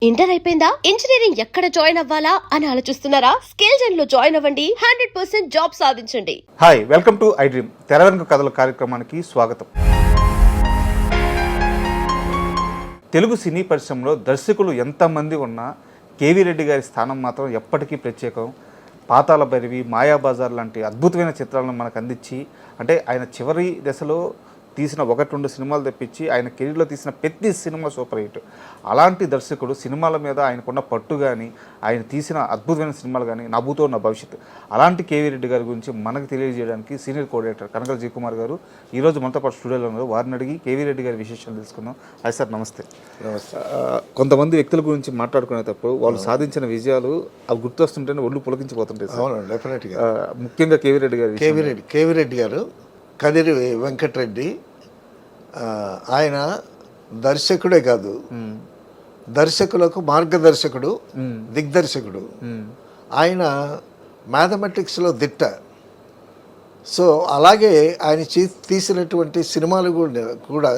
Inter అయిపోయిందా? Engineering ఎక్కడ join అవ్వాలా అని ఆలోచిస్తున్నారా? స్కిల్ జెన్ లో జాయిన్ అవ్వండి. 100% జాబ్ సాధించండి. Hi, welcome to I dream తెర వెనుక కథల కార్యక్రమానికి స్వాగతం. తెలుగు సినీ పరిశ్రమలో దర్శకులు ఎంతమంది ఉన్నా కేవీ రెడ్డి గారి స్థానం మాత్రం ఎప్పటికీ ప్రత్యేకం. పాతాళ భైరవి, మాయాబజార్ లాంటి అద్భుతమైన చిత్రాలను మనకు అందించి, అంటే ఆయన చివరి దశలో తీసిన 1-2 సినిమాలు తెప్పించి ఆయన కెరీర్లో తీసిన ప్రతి సినిమా సూపర్ హిట్. అలాంటి దర్శకుడు సినిమాల మీద ఆయనకున్న పట్టు కానీ, ఆయన తీసిన అద్భుతమైన సినిమాలు కానీ నవ్వుతో నా భవిష్యత్తు. అలాంటి కేవీ రెడ్డి గారి గురించి మనకు తెలియజేయడానికి senior coordinator Kanakala G Kumar గారు ఈరోజు మనతో పాటు స్టూడియోలో ఉన్నారు. వారిని అడిగి కేవీ రెడ్డి గారి విశేషాలు తెలుసుకుందాం. అది సార్, నమస్తే. కొంతమంది వ్యక్తుల గురించి మాట్లాడుకునేటప్పుడు వాళ్ళు సాధించిన విజయాలు అవి గుర్తొస్తుంటేనే ఒళ్ళు పులకించిపోతుంటాయి. డెఫినెట్గా. ముఖ్యంగా కేవీ రెడ్డి గారు కేవీ రెడ్డి గారు కదిరి వెంకటరెడ్డి, ఆయన దర్శకుడే కాదు, దర్శకులకు మార్గదర్శకుడు, దిగ్దర్శకుడు. ఆయన మ్యాథమెటిక్స్లో దిట్ట. సో అలాగే ఆయన తీసినటువంటి సినిమాలు కూడా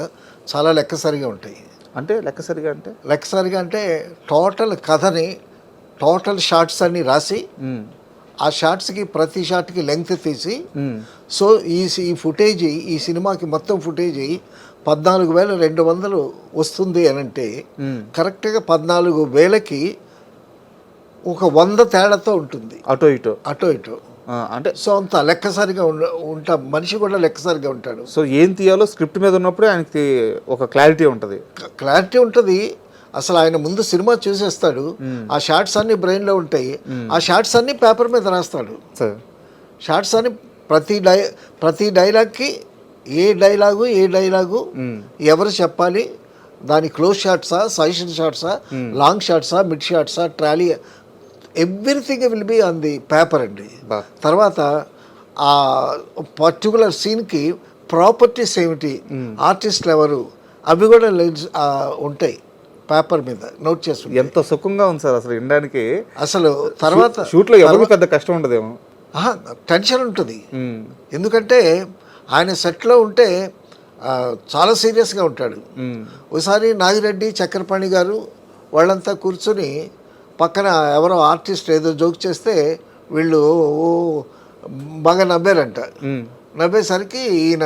చాలా లెక్కసరిగా ఉంటాయి. అంటే లెక్కసరిగా అంటే టోటల్ కథని, టోటల్ షార్ట్స్ అన్ని రాసి, ఆ షార్ట్స్కి ప్రతి షార్ట్కి లెంగ్త్ తీసి, సో ఈ ఫుటేజీ, ఈ సినిమాకి మొత్తం ఫుటేజీ 14,200 వస్తుంది అని అంటే కరెక్ట్గా 14,000కి ఒక 100 తేడాతో ఉంటుంది, అటో ఇటో. అంటే సో అంత లెక్కసరిగా మనిషి కూడా లెక్కసరిగా ఉంటాడు. సో ఏం తీయాలో స్క్రిప్ట్ మీద ఉన్నప్పుడే ఆయనకి ఒక క్లారిటీ ఉంటుంది. అసలు ఆయన ముందు సినిమా చూసేస్తాడు, ఆ షార్ట్స్ అన్ని బ్రెయిన్లో ఉంటాయి, ఆ షార్ట్స్ అన్ని పేపర్ మీద రాస్తాడు. షార్ట్స్ అన్ని ప్రతి డైలాగ్కి ఏ డైలాగు ఎవరు చెప్పాలి, దాని క్లోజ్ షాట్సా, సజెషన్ షాట్సా, లాంగ్ షాట్సా, మిడ్ షాట్సా, trolley, everything will be on the paper అండి. తర్వాత ఆ పర్టికులర్ సీన్కి ప్రాపర్టీస్ ఏమిటి, ఆర్టిస్టులు ఎవరు, అవి కూడా ఉంటాయి పేపర్ మీద నోట్ చేసుకుంటాం. ఎంత సుఖంగా ఉంది సార్ అసలు వినడానికి. అసలు తర్వాత షూట్లో ఎవరికి పెద్ద కష్టం ఉండదేమో, టెన్షన్ ఉంటుంది. ఎందుకంటే ఆయన సెట్లో ఉంటే చాలా సీరియస్గా ఉంటాడు. ఒకసారి నాగిరెడ్డి, చక్రపాణి గారు వాళ్ళంతా కూర్చొని పక్కన ఎవరో ఆర్టిస్ట్ ఏదో జోక్ చేస్తే వీళ్ళు బాగా నవ్వారంట. నవ్వేసరికి ఈయన,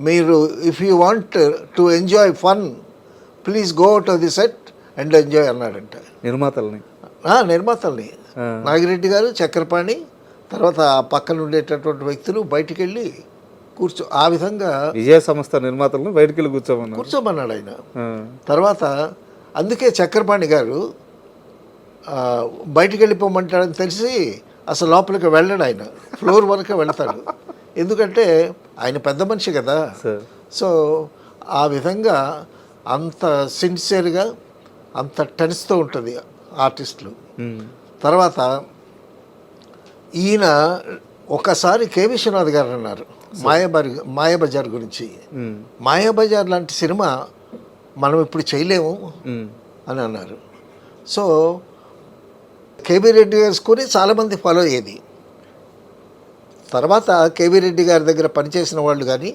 మీరు if you want to enjoy fun please go out of the set and enjoy అన్నాడంట. నిర్మాతల్ని నాగిరెడ్డి గారు, చక్రపాణి, తర్వాత పక్కన ఉండేటటువంటి వ్యక్తులు బయటికి వెళ్ళి ఆ విధంగా విజయ సంస్థ నిర్మాతలను బయటికి వెళ్ళి కూర్చోమన్నాడు ఆయన. తర్వాత అందుకే చక్రపాణి గారు బయటికి వెళ్ళిపోమంటాడని తెలిసి అసలు లోపలికి వెళ్ళాడు. ఆయన ఫ్లోర్ వరకు వెళ్తాడు, ఎందుకంటే ఆయన పెద్ద మనిషి కదా. సో ఆ విధంగా అంత సిన్సియర్గా, అంత టెన్స్తో ఉంటుంది ఆర్టిస్టులు. తర్వాత ఈయన ఒకసారి కె విశ్వనాథ్ గారు అన్నారు మాయాబజార్ గురించి. మాయాబజార్ లాంటి సినిమా మనం ఇప్పుడు చేయలేము అని అన్నారు. సో కేవీ రెడ్డి గారి స్కూల్ని చాలామంది ఫాలో అయ్యేది. తర్వాత కేవీ రెడ్డి గారి దగ్గర పనిచేసిన వాళ్ళు కానీ,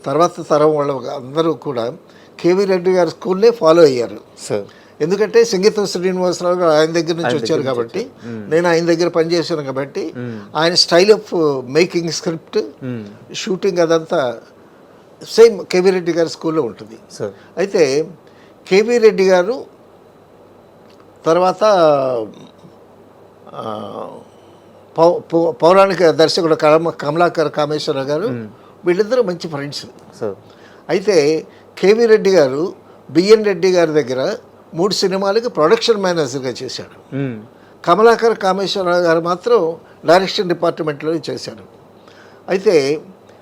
తర్వాత తరం వాళ్ళు అందరూ కూడా కేవీ రెడ్డి గారి స్కూల్నే ఫాలో అయ్యారు. ఎందుకంటే సంగీతం శ్రీనివాసరావు గారు ఆయన దగ్గర నుంచి వచ్చారు కాబట్టి, నేను ఆయన దగ్గర పనిచేశాను కాబట్టి, ఆయన style of making script, shooting అదంతా సేమ్ కేవీ రెడ్డి గారి స్కూల్లో ఉంటుంది. అయితే కేవీ రెడ్డి గారు తర్వాత పౌరాణిక దర్శకుడు కమలాకర్ కామేశ్వరరావు గారు, వీళ్ళిద్దరూ మంచి ఫ్రెండ్స్. అయితే కేవీ రెడ్డి గారు బిఎన్ రెడ్డి గారి దగ్గర 3 సినిమాలకి ప్రొడక్షన్ మేనేజర్గా చేశాడు. కమలాకర్ కామేశ్వరరావు గారు మాత్రం డైరెక్షన్ డిపార్ట్మెంట్లో చేశారు. అయితే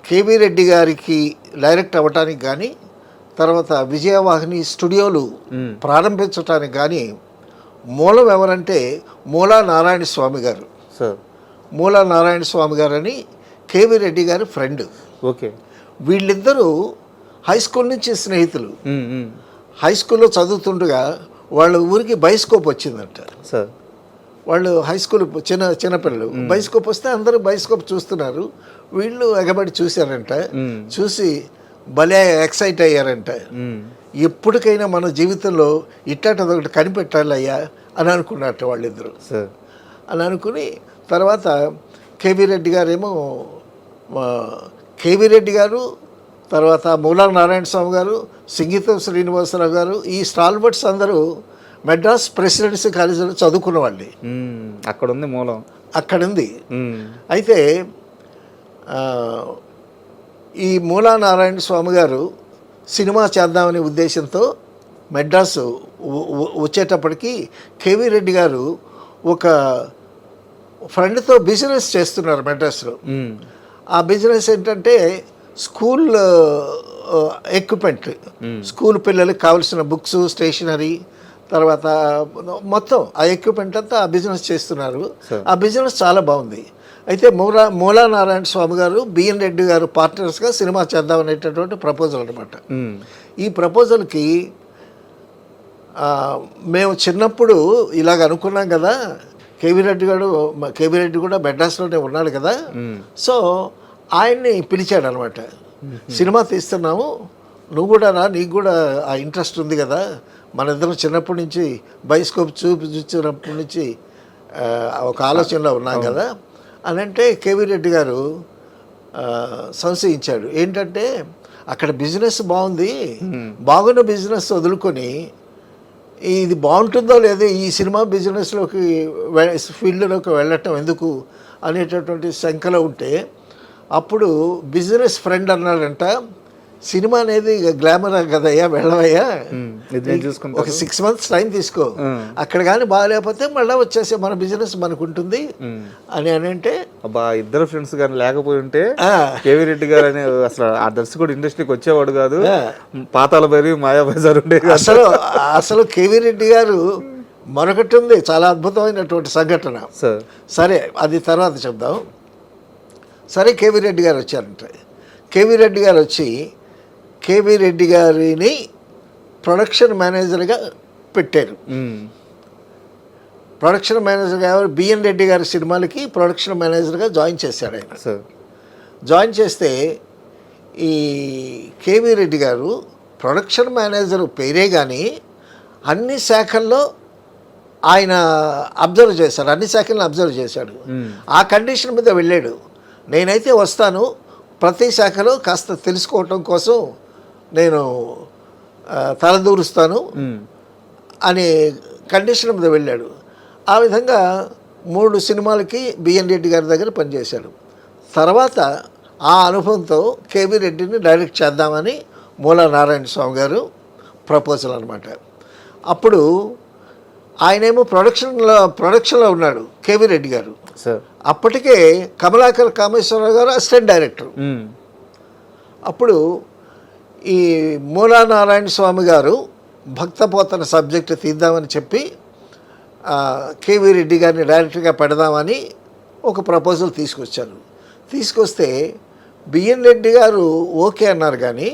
కేవీ రెడ్డి గారికి డైరెక్ట్ అవ్వటానికి కానీ, తర్వాత విజయవాహిని స్టూడియోలు ప్రారంభించడానికి కానీ మూలం ఎవరంటే మూలా నారాయణ స్వామి గారు. మూలా నారాయణ స్వామి గారు అని కేవీ రెడ్డి గారి ఫ్రెండ్. వీళ్ళిద్దరూ హై స్కూల్ నుంచి స్నేహితులు. హై స్కూల్లో చదువుతుండగా వాళ్ళ ఊరికి బైస్కోప్ వచ్చిందంట. వాళ్ళు హై స్కూల్ చిన్నపిల్లలు, బైస్కోప్ వస్తే అందరూ బైస్కోప్ చూస్తున్నారు. వీళ్ళు ఎగబడి చూశారంట. చూసి భలే ఎక్సైట్ అయ్యారంట. ఎప్పటికైనా మన జీవితంలో ఇట్లాంటిది ఒకటి కనిపెట్టాలి అయ్యా అని అనుకున్నట్టు వాళ్ళిద్దరు. అని అనుకుని తర్వాత కేవీ రెడ్డి గారేమో కేవీ రెడ్డి గారు, తర్వాత మూలా నారాయణ స్వామి గారు, సింగీతం శ్రీనివాసరావు గారు, ఈ స్టాల్వర్డ్స్ అందరూ మెడ్రాస్ ప్రెసిడెన్సీ కాలేజీలో చదువుకున్న వాళ్ళే. అక్కడ ఉంది మూలం, అక్కడుంది. అయితే ఈ మూలా నారాయణ స్వామి గారు సినిమా చేద్దామనే ఉద్దేశంతో మెడ్రాసు వచ్చేటప్పటికి కేవీ రెడ్డి గారు ఒక ఫ్రెండ్తో బిజినెస్ చేస్తున్నారు మెడ్రాస్లో. ఆ బిజినెస్ ఏంటంటే స్కూల్ ఎక్విప్మెంట్, స్కూల్ పిల్లలకి కావాల్సిన బుక్స్, స్టేషనరీ, తర్వాత మొత్తం ఆ ఎక్విప్మెంట్ అంతా ఆ బిజినెస్ చేస్తున్నారు. ఆ బిజినెస్ చాలా బాగుంది. అయితే మూలా నారాయణ స్వామి గారు, బిఎన్ రెడ్డి గారు పార్ట్నర్స్గా సినిమా చేద్దామనేటటువంటి ప్రపోజల్ అనమాట. ఈ ప్రపోజల్కి మేము చిన్నప్పుడు ఇలాగ అనుకున్నాం కదా, కేవీ రెడ్డి కూడా మెడ్రాస్లోనే ఉన్నాడు కదా, సో ఆయన్ని పిలిచాడు అనమాట. సినిమా తీస్తున్నాము, నువ్వు కూడా రా, నీకు కూడా ఆ ఇంట్రెస్ట్ ఉంది కదా, మన ఇద్దరం చిన్నప్పటి నుంచి బయోస్కోప్ చూసినప్పటి నుంచి ఒక ఆలోచనలో ఉన్నాం కదా అని అంటే కేవీ రెడ్డి గారు సంశయించాడు. ఏంటంటే అక్కడ బిజినెస్ బాగుంది, బాగున్న బిజినెస్ వదులుకొని ఇది బాగుంటుందో లేదో ఈ సినిమా బిజినెస్లోకి ఫీల్డ్లోకి వెళ్ళటం ఎందుకు అనేటటువంటి శంకలో ఉంటే, అప్పుడు బిజినెస్ ఫ్రెండ్ అన్నాడంట, సినిమా అనేది గ్లామర్ కదయ్యా, వెళ్ళవయ్యా, ఒక 6 months టైం తీసుకో, అక్కడ కానీ బాగాలేకపోతే మళ్ళీ వచ్చేసే మన బిజినెస్ మనకు ఉంటుంది అని అంటే. అబ్బా, ఇద్దరు ఫ్రెండ్స్ కానీ లేకపోయి ఉంటే కేవీ రెడ్డి గారు అనే అసలు ఆ దర్శకుడు ఇండస్ట్రీకి వచ్చేవాడు కాదు, పాతాల భైరవి, మాయా బజార్ ఉండే. అసలు కేవీ రెడ్డి గారు మరొకటి ఉంది, చాలా అద్భుతమైనటువంటి సంఘటన. సరే, అది తర్వాత చెప్దాం. సరే, కేవీ రెడ్డి గారు వచ్చారంట. కేవీ రెడ్డి గారు వచ్చి కేవీ రెడ్డి గారిని ప్రొడక్షన్ మేనేజర్గా పెట్టారు. ప్రొడక్షన్ మేనేజర్గా బిఎన్ రెడ్డి గారి సినిమాలకి ప్రొడక్షన్ మేనేజర్గా జాయిన్ చేశాడు ఆయన. జాయిన్ చేస్తే ఈ కేవీ రెడ్డి గారు ప్రొడక్షన్ మేనేజర్ పేరే కానీ అన్ని శాఖల్లో ఆయన అబ్జర్వ్ చేశాడు, అన్ని శాఖలను అబ్జర్వ్ చేశాడు. ఆ కండిషన్ మీద వెళ్ళాడు, నేనైతే వస్తాను, ప్రతి శాఖలో కాస్త తెలుసుకోవటం కోసం నేను తలదూరుస్తాను అనే కండిషన్ మీద వెళ్ళాడు. ఆ విధంగా 3 సినిమాలకి బిఎన్ రెడ్డి గారి దగ్గర పనిచేశాడు. తర్వాత ఆ అనుభవంతో కేవీ రెడ్డిని డైరెక్ట్ చేద్దామని మూలా నారాయణ స్వామి గారు ప్రపోజల్ అనమాట. అప్పుడు ఆయనేమో ప్రొడక్షన్లో ఉన్నాడు కేవీ రెడ్డి గారు. అప్పటికే కమలాకర్ కామేశ్వరరావు గారు అసిస్టెంట్ డైరెక్టర్. అప్పుడు ఈ మూలా నారాయణ స్వామి గారు భక్తపోతన సబ్జెక్టు తీద్దామని చెప్పి కేవీ రెడ్డి గారిని డైరెక్టర్గా పెడదామని ఒక ప్రపోజల్ తీసుకొచ్చారు. తీసుకొస్తే బిఎన్ రెడ్డి గారు ఓకే అన్నారు, కానీ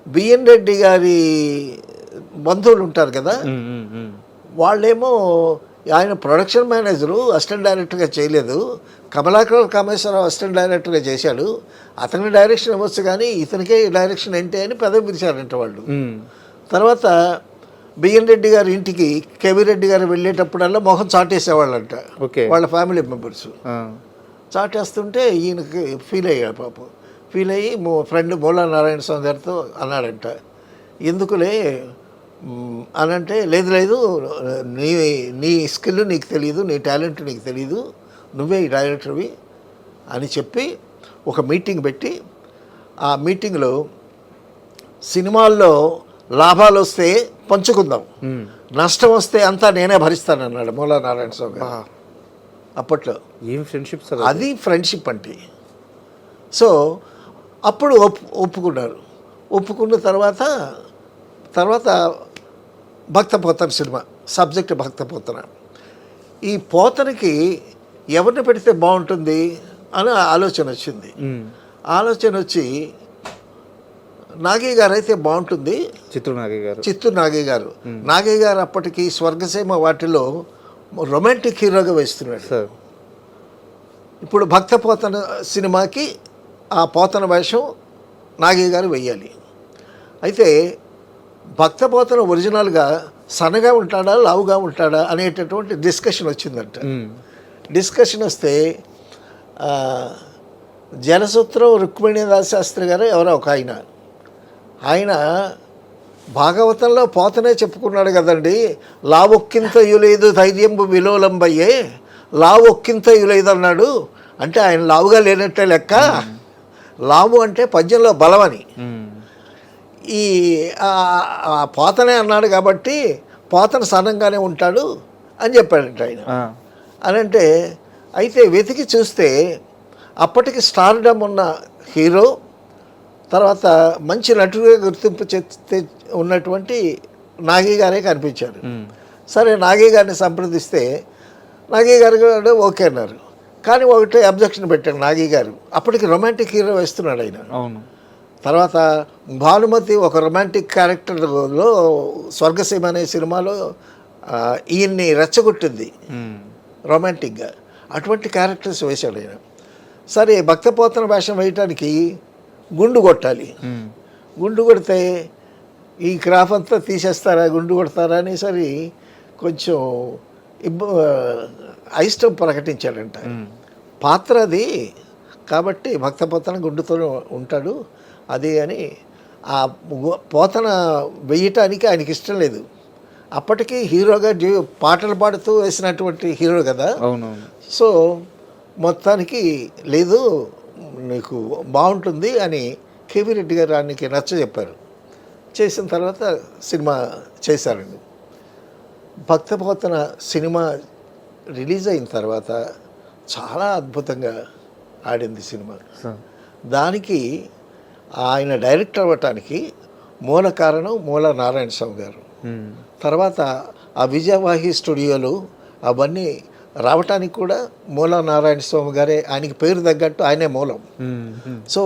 బిఎన్ రెడ్డి గారి బంధువులు ఉంటారు కదా, వాళ్ళేమో ఆయన ప్రొడక్షన్ మేనేజరు అసిస్టెంట్ డైరెక్టర్గా చేయలేదు, కమలాకర్ కామేశ్వరరావు అసిస్టెంట్ డైరెక్టర్గా చేశాడు, అతని డైరెక్షన్ ఇవ్వచ్చు కానీ ఇతనికే డైరెక్షన్ ఏంటి అని పదవి పిలిచారంట వాళ్ళు. తర్వాత బిఎన్ రెడ్డి గారి ఇంటికి కేవీ రెడ్డి గారు వెళ్ళేటప్పుడల్లా మొహం చాటేసేవాళ్ళంట వాళ్ళ ఫ్యామిలీ మెంబర్స్. చాటేస్తుంటే ఈయనకి ఫీల్ అయ్యాడు పాపం. ఫీల్ అయ్యి ఫ్రెండ్ మూలా నారాయణ స్వామి గారితో అన్నాడంట, ఎందుకులే అనంటే, లేదు నీ స్కిల్ నీకు తెలియదు, నీ టాలెంట్ నీకు తెలియదు, నువ్వే ఈ డైరెక్టర్వి అని చెప్పి ఒక మీటింగ్ పెట్టి, ఆ మీటింగ్లో సినిమాల్లో లాభాలు వస్తే పంచుకుందాం, నష్టం వస్తే అంతా నేనే భరిస్తానన్నాడు మూలా నారాయణ స్వామి. అప్పట్లో ఏం ఫ్రెండ్షిప్, అది ఫ్రెండ్షిప్ అంటే. సో అప్పుడు ఒప్పుకున్నారు. ఒప్పుకున్న తర్వాత భక్తపోతన సినిమా సబ్జెక్ట్ భక్తపోతన. ఈ పోతనకి ఎవరిని పెడితే బాగుంటుంది అని ఆలోచన వచ్చింది. ఆలోచన వచ్చి నాగయ్య గారు అయితే బాగుంటుంది, చిత్తూరు నాగయ్య గారు. నాగయ్య గారు అప్పటికి స్వర్గసీమ వాటిలో రొమాంటిక్ హీరోగా వేస్తున్నాడు. ఇప్పుడు భక్తపోతన సినిమాకి ఆ పోతన వేషం నాగయ్య గారు వెయ్యాలి. అయితే భక్తపోతన ఒరిజినల్గా సన్నగా ఉంటాడా లావుగా ఉంటాడా అనేటటువంటి డిస్కషన్ వచ్చిందంట. డిస్కషన్ వస్తే జలసూత్రం రుక్మిణీదాస్ శాస్త్రి గారు ఎవరో ఒక ఆయన భాగవతంలో పోతనే చెప్పుకున్నాడు కదండి, లావొక్కింతయు లేదు ధైర్యంబు విలోలంబయ్యే, లావొక్కింతయు లేదు అన్నాడు. అంటే ఆయన లావుగా లేనట్టే లెక్క. లావు అంటే పద్యంలో బలమని. ఈ పోతనే అన్నాడు కాబట్టి పోతన సన్నంగానే ఉంటాడు అని చెప్పాడంట ఆయన. అని అంటే అయితే వెతికి చూస్తే అప్పటికి స్టార్డమ్ ఉన్న హీరో, తర్వాత మంచి నటుడిగా గుర్తింపు ఉన్నటువంటి నాగి గారే కనిపించారు. సరే నాగి గారిని సంప్రదిస్తే నాగి గారు కూడా ఓకే అన్నారు. కానీ ఒకటే అబ్జెక్షన్ పెట్టాడు నాగి గారు, అప్పటికి రొమాంటిక్ హీరో వేస్తున్నాడు ఆయన. అవును. తర్వాత భానుమతి ఒక రొమాంటిక్ క్యారెక్టర్లో స్వర్గసీమ అనే సినిమాలో ఈయన్ని రెచ్చగొట్టింది రొమాంటిక్గా. అటువంటి క్యారెక్టర్స్ వేశాడు ఆయన. సరే భక్తపోతన వేషం వేయటానికి గుండు కొట్టాలి. గుండు కొడితే ఈ క్రాఫ్ అంతా తీసేస్తారా, గుండు కొడతారా అని సరి కొంచెం అయిష్టం ప్రకటించాడంట. పాత్ర అది కాబట్టి భక్తపోతన గుండుతో ఉంటాడు అది అని. ఆ పోతన వేయటానికి ఆయనకి ఇష్టం లేదు. అప్పటికి హీరోగా పాటలు పాడుతూ వేసినటువంటి హీరో కదా. అవునవును. సో మొత్తానికి లేదు నీకు బాగుంటుంది అని కేవీ రెడ్డి గారు ఆయనకి నచ్చ చెప్పారు. చేసిన తర్వాత సినిమా చేశారండి. భక్తపోతన సినిమా రిలీజ్ అయిన తర్వాత చాలా అద్భుతంగా ఆడింది సినిమా. దానికి ఆయన డైరెక్టర్ అవ్వటానికి మూల కారణం మూల నారాయణ స్వామి గారు. తర్వాత ఆ విజయవాహి స్టూడియోలు అవన్నీ రావటానికి కూడా మూల నారాయణ స్వామి గారే, ఆయనకి పేరు తగ్గట్టు ఆయనే మూలం. సో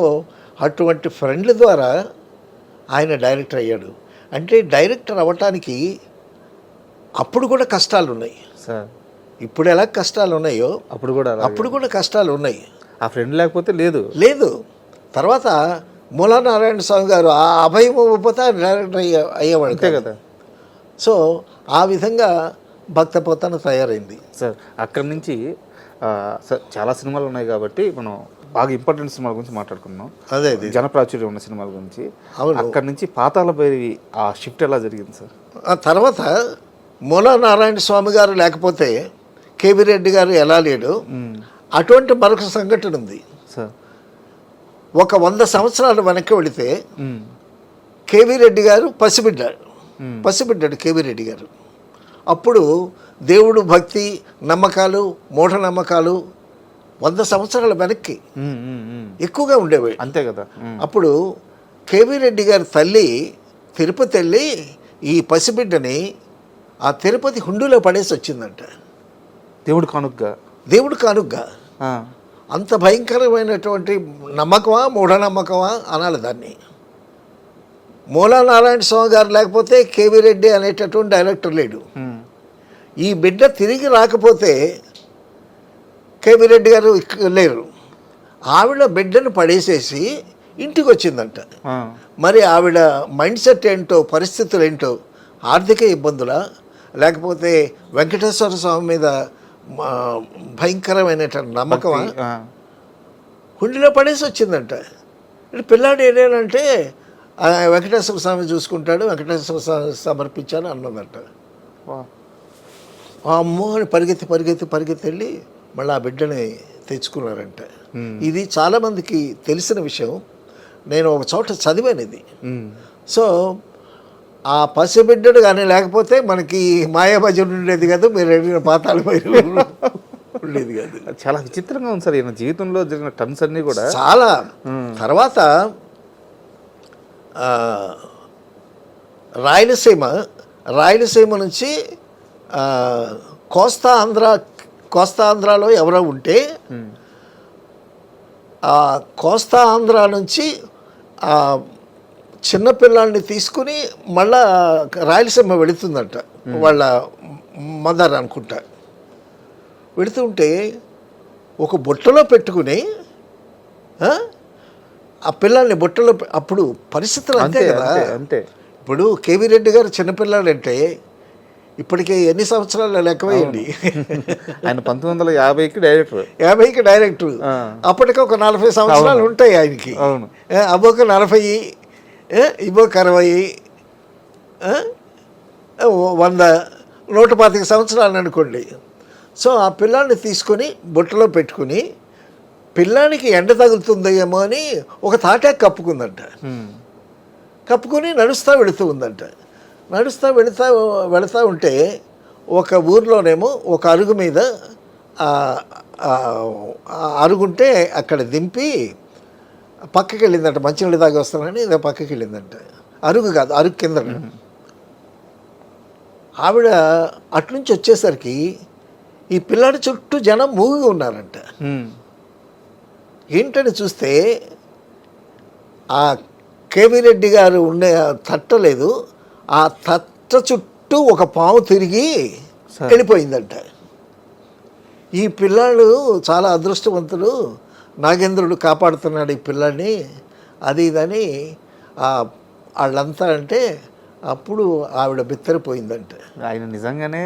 అటువంటి ఫ్రెండ్ల ద్వారా ఆయన డైరెక్టర్ అయ్యాడు. అంటే డైరెక్టర్ అవ్వటానికి అప్పుడు కూడా కష్టాలు ఉన్నాయి. ఇప్పుడు ఎలా కష్టాలు ఉన్నాయో అప్పుడు కూడా కష్టాలు ఉన్నాయి. ఆ ఫ్రెండ్ లేకపోతే లేదు. తర్వాత మూల నారాయణ స్వామి గారు ఆ అభయం ఇవ్వకపోతే ఆయన డైరెక్టర్ అయ్యేవాడు కదా. సో ఆ విధంగా భక్తపోతన తయారైంది సార్. అక్కడి నుంచి సార్ చాలా సినిమాలు ఉన్నాయి కాబట్టి మనం బాగా ఇంపార్టెంట్ సినిమాల గురించి మాట్లాడుకున్నాం. అదే జనప్రాచుర్యం ఉన్న సినిమాల గురించి. అవును. అక్కడి నుంచి పాతాళ భైరవి ఆ షిఫ్ట్ ఎలా జరిగింది సార్? ఆ తర్వాత మూల నారాయణ స్వామి గారు లేకపోతే కేవీ రెడ్డి గారు ఎలా లేడు, అటువంటి మరొక సంఘటన ఉంది సార్. ఒక 100 సంవత్సరాలు వెనక్కి వెళితే కేవీ రెడ్డి గారు పసిబిడ్డాడు కేవీ రెడ్డి గారు. అప్పుడు దేవుడు భక్తి నమ్మకాలు మూఢనమ్మకాలు 100 సంవత్సరాల వెనక్కి ఎక్కువగా ఉండేవి. అంతే కదా. అప్పుడు కేవీ రెడ్డి గారి తల్లి తిరుపతి వెళ్ళి ఈ పసిబిడ్డని ఆ తిరుపతి హుండీలో పడేసి వచ్చిందంట. దేవుడు కానుగ్గా. అంత భయంకరమైనటువంటి నమ్మకమా మూఢనమ్మకమా అనాలి దాన్ని. మూల నారాయణ స్వామి గారు లేకపోతే కేవీ రెడ్డి అనేటటువంటి డైరెక్టర్ లేడు. ఈ బిడ్డ తిరిగి రాకపోతే కేవీ రెడ్డి గారు లేరు. ఆవిడ బిడ్డను పడేసేసి ఇంటికి వచ్చిందంట. మరి ఆవిడ మైండ్ సెట్ ఏంటో, పరిస్థితులు ఏంటో, ఆర్థిక ఇబ్బందుల లేకపోతే వెంకటేశ్వర స్వామి మీద భయంకరమైనటువంటి నమ్మకమా, హుండీలో పడేసి వచ్చిందంట. పిల్లాడు ఏదేనంటే వెంకటేశ్వర స్వామి చూసుకుంటాడు, వెంకటేశ్వర స్వామి సమర్పించాను అన్నదంట. అమ్మో అని పరిగెత్తి వెళ్ళి మళ్ళీ ఆ బిడ్డని తెచ్చుకున్నారంట. ఇది చాలామందికి తెలిసిన విషయం. నేను ఒక చోట చదివాను ఇది. సో ఆ పసిబిడ్డడు కానీ లేకపోతే మనకి మాయాబజన్ ఉండేది కాదు, మీరు అడిగిన పాతాళ భైరవి ఉండేది కాదు. చాలా విచిత్రంగా ఉంది సార్ ఈయన జీవితంలో జరిగిన టర్న్స్ అన్నీ కూడా చాలా. తర్వాత రాయలసీమ నుంచి కోస్తా ఆంధ్రాలో ఎవరో ఉంటే కోస్తా ఆంధ్ర నుంచి చిన్నపిల్లాడిని తీసుకుని మళ్ళా రాయలసీమ వెళుతుందంట వాళ్ళ మదర్ అనుకుంటా. వెళుతుంటే ఒక బుట్టలో పెట్టుకుని ఆ పిల్లల్ని బుట్టలో అప్పుడు పరిస్థితులు అంతే కదా. అంతే ఇప్పుడు కేవీ రెడ్డి గారు చిన్నపిల్లాడంటే ఇప్పటికే ఎన్ని సంవత్సరాలు లెక్క వేయండి. ఆయన 1950కి డైరెక్టర్, 50కి డైరెక్టర్. అప్పటికి ఒక 40 సంవత్సరాలు ఉంటాయి ఆయనకి. అవును. అబ్బోక 40, ఇబ్బోక 60, 100, 125 సంవత్సరాలు అనుకోండి. సో ఆ పిల్లాన్ని తీసుకొని బుట్టలో పెట్టుకుని పిల్లానికి ఎండ తగులుతుందేమో అని ఒక తాటాకు కప్పుకుందంట. కప్పుకొని నడుస్తూ వెళుతూ ఉందంట. నడుస్తూ వెళుతూ ఉంటే ఒక ఊర్లోనేమో ఒక అరుగు మీద అరుగుంటే అక్కడ దింపి పక్కకి వెళ్ళిందంట. మంచినీళ్ళు దాకా వస్తానని పక్కకి వెళ్ళిందంట. అరుగు కాదు, అరుగు కింద. ఆవిడ అట్నుంచి వచ్చేసరికి ఈ పిల్లాడి చుట్టూ జనం మూగిగా ఉన్నారంట. ఏంటని చూస్తే ఆ కేవీ రెడ్డి గారు ఉండే తట్టలేదు, ఆ తట్ట చుట్టూ ఒక పాము తిరిగి వెళ్ళిపోయిందంట. ఈ పిల్లాడు చాలా అదృష్టవంతుడు, నాగేంద్రుడు కాపాడుతున్నాడు ఈ పిల్లాడిని, అది ఇదని వాళ్ళంతా అంటే అప్పుడు ఆవిడ బిత్తరిపోయిందంట. ఆయన నిజంగానే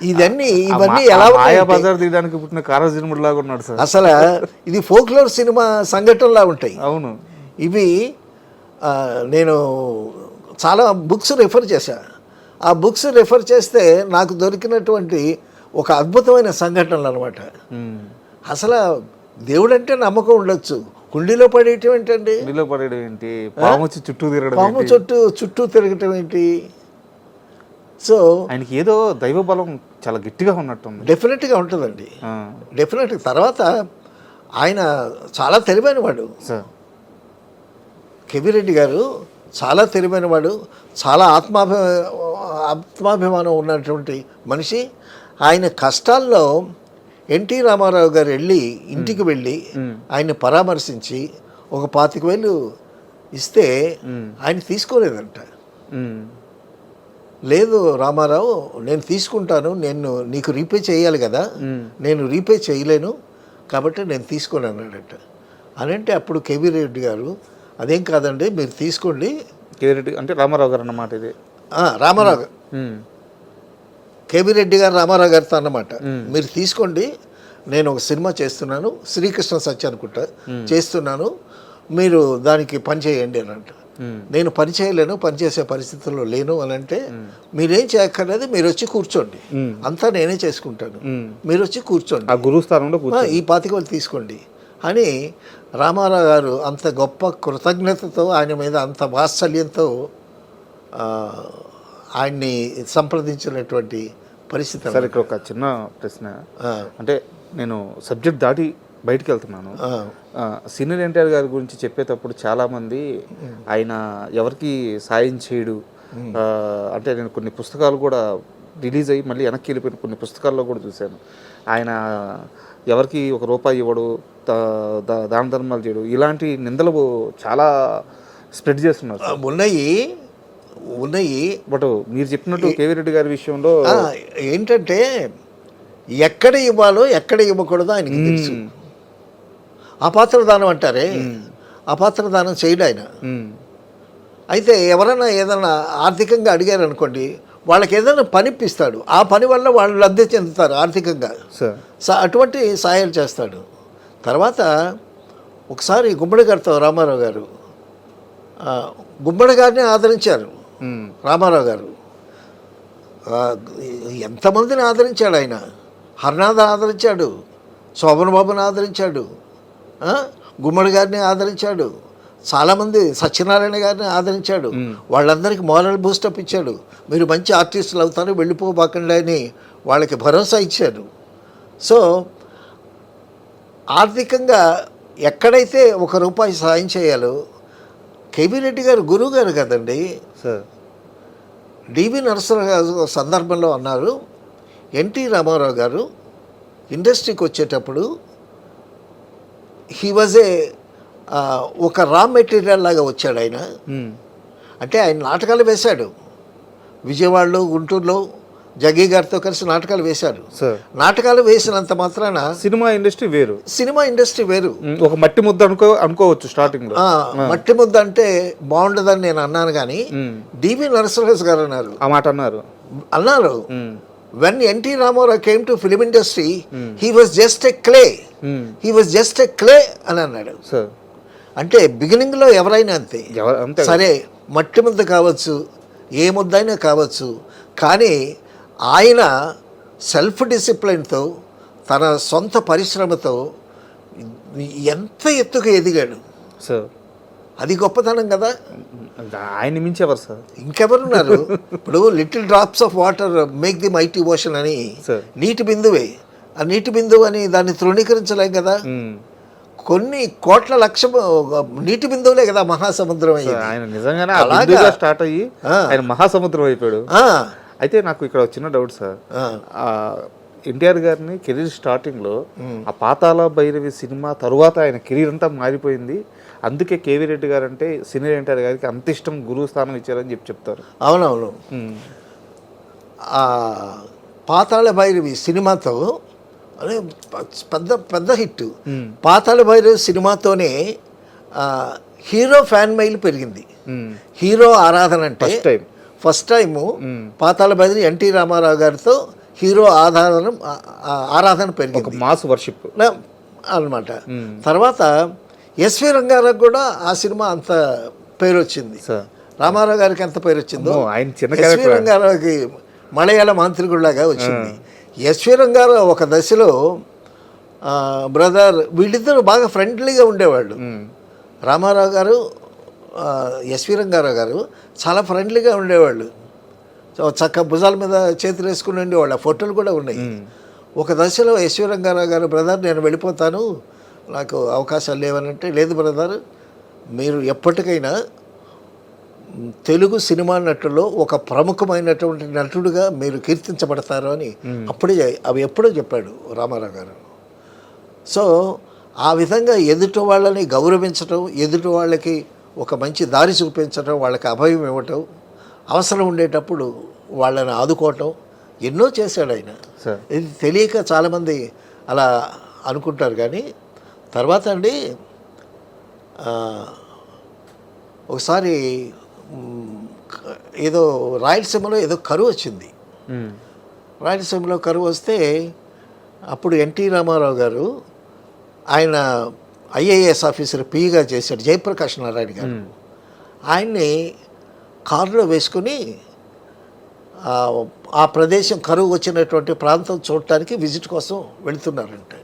ఇవన్నీ ఎలా బజార్ తీయడానికి పుట్టిన కారజీనుడు లాగా ఉన్నాడు సార్. అసలు ఇది ఫోక్లోర్ సినిమా సంఘటనలా ఉంటాయి. అవును. ఇవి నేను చాలా బుక్స్ రెఫర్ చేశాను. ఆ బుక్స్ రెఫర్ చేస్తే నాకు దొరికినటువంటి ఒక అద్భుతమైన సంఘటనలు అనమాట. అసలు దేవుడు అంటే నమ్మకం ఉండొచ్చు, కుండీలో పడేయటం ఏంటండి, కుండీలో పడేయడం ఏంటి, పాము చుట్టూ తిరగడం, పాము చుట్టూ తిరగటం ఏంటి. సో ఆయనకి ఏదో దైవ బలం చాలా గట్టిగా ఉన్నట్టుంది. డెఫినెట్గా ఉంటుందండి, డెఫినెట్గా. తర్వాత ఆయన చాలా తెలివైనవాడు సార్. కేవీ రెడ్డి గారు చాలా తెలివైనవాడు, చాలా ఆత్మాభిమానం ఉన్నటువంటి మనిషి. ఆయన కష్టాల్లో ఎన్టీ రామారావు గారు ఇంటికి వెళ్ళి ఆయన్ని పరామర్శించి ఒక 25,000 ఇస్తే ఆయన తీసుకోలేదంట. లేదు రామారావు, నేను తీసుకుంటాను, నేను నీకు రీపే చేయాలి కదా, నేను రీపే చేయలేను కాబట్టి నేను తీసుకోను అన్నాడట. అనంటే అప్పుడు కేవీ రెడ్డి గారు అదేం కాదండి మీరు తీసుకోండి. కేవీ రెడ్డి అంటే రామారావు గారు అన్నమాట ఇది. రామారావు గారు, కేవీ రెడ్డి గారు రామారావు గారితో అన్నమాట, మీరు తీసుకోండి, నేను ఒక సినిమా చేస్తున్నాను, శ్రీకృష్ణ సత్య అనుకుంటా చేస్తున్నాను, మీరు దానికి పని చేయండి అని అంట. నేను పని చేయలేను, పనిచేసే పరిస్థితుల్లో లేను అని అంటే మీరేం చేయక్కర్లేదు, మీరు వచ్చి కూర్చోండి, అంతా నేనే చేసుకుంటాను, మీరు వచ్చి కూర్చోండి, ఆ గురువు స్థానంలో ఈ 25,000 తీసుకోండి అని రామారావు గారు అంత గొప్ప కృతజ్ఞతతో, ఆయన మీద అంత వాత్సల్యంతో ఆయన్ని సంప్రదించినటువంటి పరిస్థితి. సరే, ఇక్కడ ఒక చిన్న ప్రశ్న. అంటే నేను సబ్జెక్ట్ దాటి బయటికి వెళ్తున్నాను. సీనియర్ ఎన్టీఆర్ గారి గురించి చెప్పేటప్పుడు చాలామంది ఆయన ఎవరికి సాయం చేయడు, అంటే నేను కొన్ని పుస్తకాలు కూడా రిలీజ్ అయ్యి మళ్ళీ వెనక్కి వెళ్ళిపోయిన కొన్ని పుస్తకాల్లో కూడా చూశాను. ఆయన ఎవరికి ₹1 ఇవ్వడు, దాన ధర్మాలు చేయడు, ఇలాంటి నిందలు చాలా స్ప్రెడ్ చేస్తున్నారు. ఉన్నాయి. బట్ మీరు చెప్పినట్టు కేవీ రెడ్డి గారి విషయంలో ఏంటంటే ఎక్కడ ఇవ్వాలో ఎక్కడ ఇవ్వకూడదో ఆయనకి తెలుసు. అపాత్రదానం అంటారే, అపాత్రదానం చేయడు ఆయన. అయితే ఎవరైనా ఏదైనా ఆర్థికంగా అడిగారు అనుకోండి, వాళ్ళకి ఏదైనా పని ఇప్పిస్తాడు, ఆ పని వల్ల వాళ్ళు లబ్ధి చెందుతారు ఆర్థికంగా, అటువంటి సాయాలు చేస్తాడు. తర్వాత ఒకసారి గుమ్మడి గారితో రామారావు గారు, గుమ్మడి గారిని ఆదరించారు రామారావు గారు. ఎంతమందిని ఆదరించాడు ఆయన, హర్నాథ్ ఆదరించాడు, శోభన్ బాబుని ఆదరించాడు, గుమ్మడి గారిని ఆదరించాడు, చాలామంది సత్యనారాయణ గారిని ఆదరించాడు. వాళ్ళందరికీ మోరల్ బూస్టప్ ఇచ్చాడు, మీరు మంచి ఆర్టిస్టులు అవుతారు, వెళ్ళిపోబాకండి అని వాళ్ళకి భరోసా ఇచ్చాడు. సో ఆర్థికంగా ఎక్కడైతే ₹1 సాయం చేయాలో, కేవీ రెడ్డి గారు గురువు గారు కదండి సార్. డివి నరసింహరావు గారు సందర్భంలో అన్నారు, ఎన్టీ రామారావు గారు ఇండస్ట్రీకి వచ్చేటప్పుడు హీ వాజ్ ఒక రా మెటీరియల్ లాగా వచ్చాడు ఆయన. అంటే ఆయన నాటకాలు వేశాడు, విజయవాడలో, గుంటూరులో జగ్గీ గారితో కలిసి నాటకాలు వేశారు. సార్ నాటకాలు వేసినంత మాత్రాన సినిమా ఇండస్ట్రీ వేరు, సినిమా ఇండస్ట్రీ వేరు. ఒక మట్టి ముద్ద అనుకోవచ్చు స్టార్టింగ్ లో. మట్టి ముద్ద అంటే బాగుండదని నేను అన్నాను, కానీ డివి నరసింహరాజు గారు అన్నారు, ఆ మాట అన్నారు. When NT Rama Rao came to film industry he was just a clay అని అన్నాడు. సార్ అంటే బిగినింగ్ లో ఎవరైనా అంతే. సరే మట్టి ముద్ద కావచ్చు, ఏ ముద్ద అయినా కావచ్చు, కానీ ఆయన సెల్ఫ్ డిసిప్లిన్తో తన సొంత పరిశ్రమతో ఎంత ఎత్తుకు ఎదిగాడు. సార్ అది గొప్పతనం కదా. ఆయన మించి ఎవరు సార్? ఇంకెవరున్నారు? ఇప్పుడు little drops of water make the mighty ocean అని, నీటి బిందువే ఆ నీటి బిందువు అని దాన్ని తృణీకరించలేం కదా. కొన్ని కోట్ల లక్ష నీటి బిందువులే కదా మహాసముద్రం అయ్యింది. ఆయన నిజంగానే స్టార్ట్ అయ్యి ఆయన మహాసముద్రం అయిపోయాడు. అయితే నాకు ఇక్కడ చిన్న డౌట్ సార్, ఎన్టీఆర్ గారిని కెరీర్ స్టార్టింగ్లో ఆ పాతాళ భైరవి సినిమా తరువాత ఆయన కెరీర్ అంతా మారిపోయింది, అందుకే కేవీ రెడ్డి గారు అంటే సీనియర్ ఎన్టీఆర్ గారికి అంత ఇష్టం, గురువు స్థానం ఇచ్చారని చెప్తారు. అవునవును. పాతాళ భైరవి సినిమాతో అదే పెద్ద హిట్. పాతాళ భైరవి సినిమాతోనే హీరో ఫ్యాన్ మైల్ పెరిగింది. హీరో ఆరాధన అంటే ఫస్ట్ టైము పాతాళ భైరవి ఎన్టీ రామారావు గారితో హీరో ఆరాధన పెరిగింది, మాస్ వర్షిప్ అన్నమాట. తర్వాత ఎస్వి రంగారావు కూడా ఆ సినిమా అంత పేరు వచ్చింది. రామారావు గారికి ఎంత పేరు వచ్చిందో ఎస్వి రంగారావుకి మలయాళ మాంత్రికుడిలాగా వచ్చింది. ఎస్వి రంగారావు ఒక దశలో బ్రదర్ వీళ్ళిద్దరూ బాగా ఫ్రెండ్లీగా ఉండేవాళ్ళు. రామారావు గారు ఎస్వి రంగారావు గారు చాలా ఫ్రెండ్లీగా ఉండేవాళ్ళు, చక్క భుజాల మీద చేతులు వేసుకుని ఉండేవాళ్ళు. ఆ ఫోటోలు కూడా ఉన్నాయి. ఒక దశలో ఎస్వి రంగారావు గారు బ్రదర్ నేను వెళ్ళిపోతాను, నాకు అవకాశాలు లేవనంటే, లేదు బ్రదర్ మీరు ఎప్పటికైనా తెలుగు సినిమా నటుల్లో ఒక ప్రముఖమైనటువంటి నటుడుగా మీరు కీర్తించబడతారు అని అవి ఎప్పుడో చెప్పాడు రామారావు గారు. సో ఆ విధంగా ఎదుటి వాళ్ళని గౌరవించటం, ఎదుటి వాళ్ళకి ఒక మంచి దారి చూపించటం, వాళ్ళకి అభయం ఇవ్వటం, అవసరం ఉండేటప్పుడు వాళ్ళని ఆదుకోవటం ఎన్నో చేశాడు ఆయన. ఇది తెలియక చాలామంది అలా అనుకుంటారు. కానీ తర్వాత అండి ఒకసారి ఏదో రాయలసీమలో ఏదో కరువు వచ్చింది. రాయలసీమలో కరువు వస్తే అప్పుడు ఎన్టీ రామారావు గారు ఆయన ఐఏఎస్ ఆఫీసర్ పిగా చేశాడు, జయప్రకాష్ నారాయణ గారు. ఆయన్ని కారులో వేసుకుని ఆ ప్రదేశం కరువు వచ్చినటువంటి ప్రాంతం చూడటానికి విజిట్ కోసం వెళుతున్నారంటే,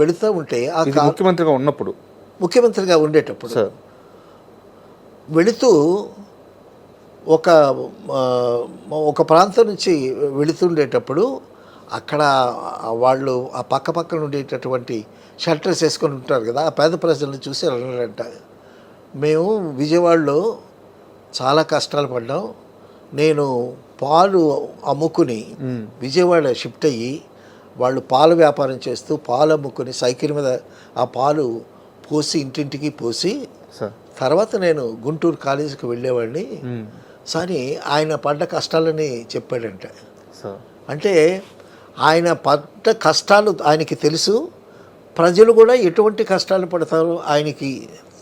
వెళుతూ ఉంటే ముఖ్యమంత్రిగా ఉండేటప్పుడు వెళుతూ ఒక ప్రాంతం నుంచి వెళుతుండేటప్పుడు అక్కడ వాళ్ళు ఆ పక్కన ఉండేటటువంటి షెల్టర్స్ వేసుకొని ఉంటారు కదా, ఆ పేద ప్రజలను చూసి అన్నారంట, మేము విజయవాడలో చాలా కష్టాలు పడ్డాం, నేను పాలు అమ్ముకుని విజయవాడ షిఫ్ట్ అయ్యి వాళ్ళు పాల వ్యాపారం చేస్తూ పాలు అమ్ముకుని సైకిల్ మీద ఆ పాలు పోసి ఇంటింటికి పోసి తర్వాత నేను గుంటూరు కాలేజీకి వెళ్ళేవాడిని. సరే ఆయన పడ్డ కష్టాలని చెప్పాడంట. అంటే ఆయన పడ్డ కష్టాలు ఆయనకి తెలుసు, ప్రజలు కూడా ఎటువంటి కష్టాలు పడతారో ఆయనకి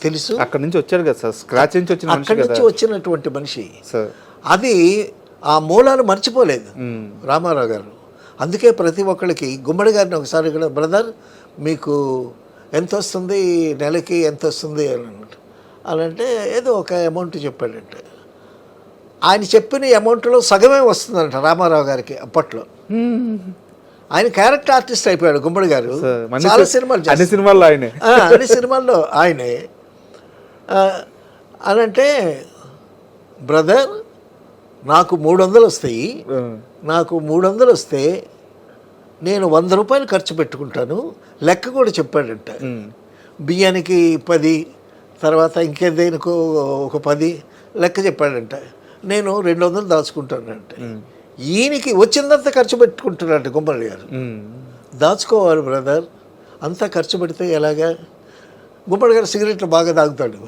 తెలుసు. అక్కడి నుంచి వచ్చారు కదా సార్, స్క్రాచ్ నుంచి అక్కడి నుంచి వచ్చినటువంటి మనిషి. అది ఆ మూలాలు మర్చిపోలేదు రామారావు గారు. అందుకే ప్రతి ఒక్కరికి గుమ్మడి గారిని ఒకసారి కూడా బ్రదర్ మీకు ఎంత వస్తుంది నెలకి, ఎంత వస్తుంది అని అంటే ఏదో ఒక అమౌంట్ చెప్పాడంటే, ఆయన చెప్పిన అమౌంట్లో సగమే వస్తుందంట రామారావు గారికి. అప్పట్లో ఆయన క్యారెక్టర్ ఆర్టిస్ట్ అయిపోయాడు గుమ్మడి గారు. చాలా సినిమాలు, అన్ని సినిమాల్లో ఆయనే. అనంటే బ్రదర్ నాకు 300 వస్తాయి, నాకు 300 వస్తే నేను 100 రూపాయలు ఖర్చు పెట్టుకుంటాను, లెక్క కూడా చెప్పాడంట. బియ్యానికి 10, తర్వాత ఇంకేదేనికో ఒక 10 లెక్క చెప్పాడంట. నేను 200 దాచుకుంటానంట. ఈయనకి వచ్చిందంతా ఖర్చు పెట్టుకుంటున్నాడు గుమ్మడి గారు. దాచుకోవాలి బ్రదర్, అంతా ఖర్చు పెడితే ఎలాగా? గుమ్మడి గారు సిగరెట్లు బాగా తాగుతాడు,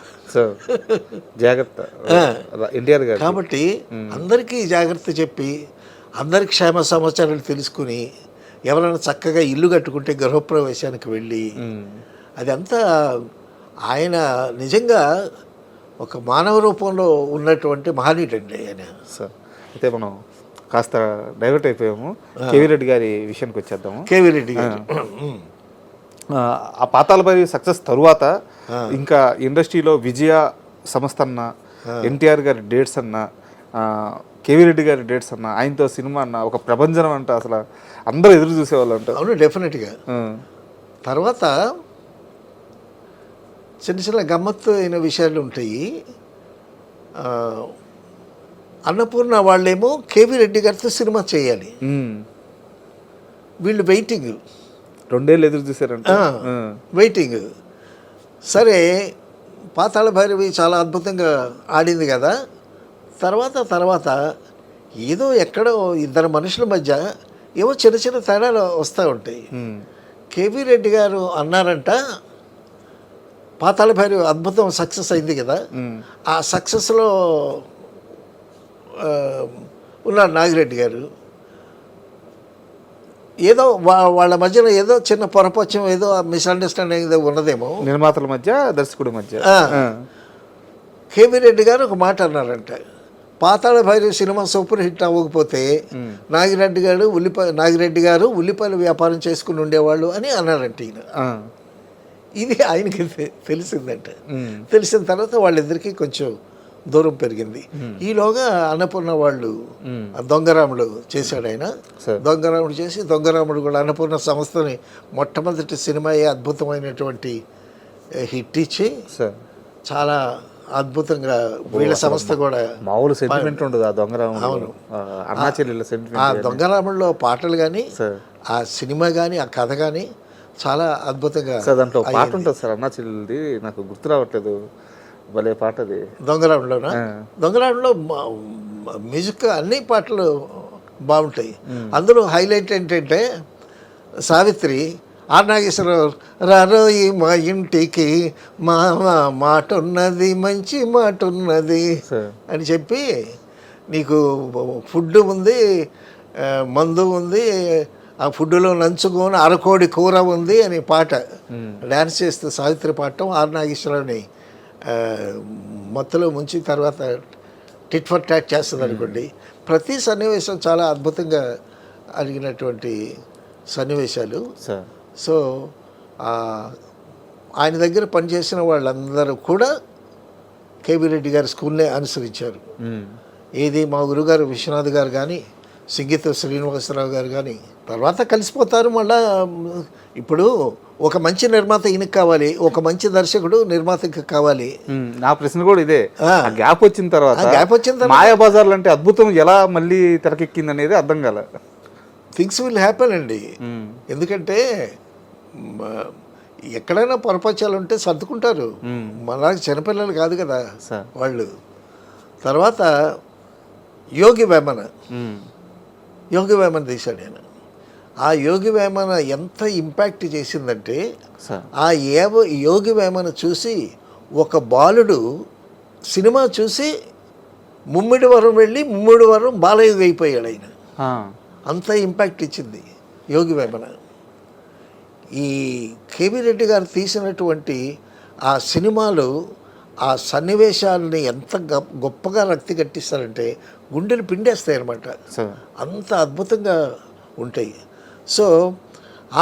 జాగ్రత్త ఎన్టీఆర్ గారు. కాబట్టి అందరికీ జాగ్రత్త చెప్పి అందరి క్షేమ సమాచారాలు తెలుసుకుని ఎవరైనా చక్కగా ఇల్లు కట్టుకుంటే గృహప్రవేశానికి వెళ్ళి అదంతా ఆయన నిజంగా ఒక మానవ రూపంలో ఉన్నటువంటి మహనీయుడండి ఆయన. సార్ అయితే మనం కాస్త డైవర్ట్ అయిపోయాము, కేవీ రెడ్డి గారి విషయానికి వచ్చేద్దాము. కేవీ రెడ్డి గారు ఆ పాతాళభైరవి సక్సెస్ తరువాత ఇంకా ఇండస్ట్రీలో విజయ సంస్థ అన్న, ఎన్టీఆర్ గారి డేట్స్ అన్న, కేవీ రెడ్డి గారి డేట్స్ అన్న, ఆయనతో సినిమా అన్న ఒక ప్రభంజనం అంట, అసలు అందరూ ఎదురు చూసేవాళ్ళు అంట. అవును, డెఫినెట్గా. తర్వాత చిన్న చిన్న గమ్మత్తు అయిన విషయాలు ఉంటాయి. అన్నపూర్ణ వాళ్ళేమో కేవీ రెడ్డి గారితో సినిమా చేయాలి, వీళ్ళు వెయిటింగ్, 2 ఏళ్ళు ఎదురు చూసారంట. వెయిటింగ్. సరే, పాతాళ భైరవి చాలా అద్భుతంగా ఆడింది కదా. తర్వాత ఏదో ఎక్కడో ఇద్దరు మనుషుల మధ్య ఏవో చిన్న చిన్న తేడాలు వస్తూ ఉంటాయి. కేవీ రెడ్డి గారు అన్నారంట, పాతాళ భైరవి అద్భుతం సక్సెస్ అయింది కదా, ఆ సక్సెస్లో ఉన్నారు నాగిరెడ్డి గారు, ఏదో వాళ్ళ మధ్యలో ఏదో చిన్న పొరపక్షం, ఏదో మిస్అండర్స్టాండింగ్ ఏదో ఉన్నదేమో నిర్మాతల మధ్య, దర్శకుడి మధ్య. కేవీ రెడ్డి గారు ఒక మాట అన్నారంట, పాతాళ భైరవి సినిమా సూపర్ హిట్ అవ్వకపోతే నాగిరెడ్డి గారు ఉల్లిపాయల వ్యాపారం చేసుకుని ఉండేవాళ్ళు అని అన్నారంట ఈయన. ఇది ఆయనకి తెలిసిందంట. తెలిసిన తర్వాత వాళ్ళిద్దరికీ కొంచెం దూరం పెరిగింది. ఈలోగా అన్నపూర్ణ వాళ్ళు దొంగరాముడు చేశాడు ఆయన. దొంగరాముడు చేసి, దొంగరాముడు కూడా అన్నపూర్ణ సంస్థని మొట్టమొదటి సినిమా అద్భుతమైనటువంటి హిట్ ఇచ్చి చాలా అద్భుతంగా వీళ్ళ సంస్థ కూడా మామూలు సెంటిమెంట్ ఉండదు ఆ దొంగరాముడు. అవును, అన్నా చెల్లెళ్ళ సెంటిమెంట్. ఆ దొంగరాముడిలో పాటలు కానీ, ఆ సినిమా కానీ, ఆ కథ కానీ చాలా అద్భుతంగా. సార్ దాంట్లో పాట ఉంటుంది సార్, అన్నా చెల్లెలది, నాకు గుర్తు రావట్లేదు, భలే పాట అది. దొంగరాముడులోనా? దొంగరాముడులో మ్యూజిక్ అన్ని పాటలు బాగుంటాయి. అందులో హైలైట్ ఏంటంటే సావిత్రి, ఆర్ నాగేశ్వరరావు రారోయి మా ఇంటికి, మా మాట ఉన్నది, మంచి మాట ఉన్నది అని చెప్పి, నీకు ఫుడ్ ఉంది, మందు ఉంది, ఆ ఫుడ్లో నంచుకొని అరకోడి కూర ఉంది అని పాట డ్యాన్స్ చేస్తూ సావిత్రి పాడటం, ఆర్ నాగేశ్వరరావుని మొత్తలో ముంచి తర్వాత టిట్ ఫర్ టాట్ చేస్తుంది అనుకోండి. ప్రతి సన్నివేశం చాలా అద్భుతంగా అడిగినటువంటి సన్నివేశాలు. సో ఆయన దగ్గర పనిచేసిన వాళ్ళందరూ కూడా కేవీ రెడ్డి గారి స్కూల్నే అనుసరించారు. ఏది మా గురుగారు విశ్వనాథ్ గారు కానీ, సింగీత శ్రీనివాసరావు గారు కానీ తర్వాత కలిసిపోతారు. మళ్ళా ఇప్పుడు ఒక మంచి నిర్మాత ఈయనకి కావాలి, ఒక మంచి దర్శకుడు నిర్మాతకి కావాలి. నా ప్రశ్న కూడా ఇదే, గ్యాప్ వచ్చిన తర్వాత మాయాబజార్లు అంటే అద్భుతం ఎలా మళ్ళీ తెరకెక్కింది అనేది అర్థం కాల. థింగ్స్ విల్ హ్యాపెన్ అండి. ఎందుకంటే ఎక్కడైనా పొరపచ్చాలు ఉంటే సర్దుకుంటారు. మనలాగా చిన్నపిల్లలు కాదు కదా వాళ్ళు. తర్వాత యోగి వేమన తీశాడు ఆయన. ఆ యోగి వేమన ఎంత ఇంపాక్ట్ చేసిందంటే, ఆ యోగి వేమన చూసి ఒక బాలుడు సినిమా చూసి ముమ్మిడివరం వెళ్ళి ముమ్మిడివరం బాలయ్య అయిపోయాడు ఆయన. అంత ఇంపాక్ట్ ఇచ్చింది యోగి వేమన. ఈ కేవీ రెడ్డి గారు తీసినటువంటి ఆ సినిమాలు, ఆ సన్నివేశాలని ఎంత గొప్పగా రక్తి కట్టిస్తారంటే గుండెలు పిండేస్తాయి అన్నమాట. అంత అద్భుతంగా ఉంటాయి. సో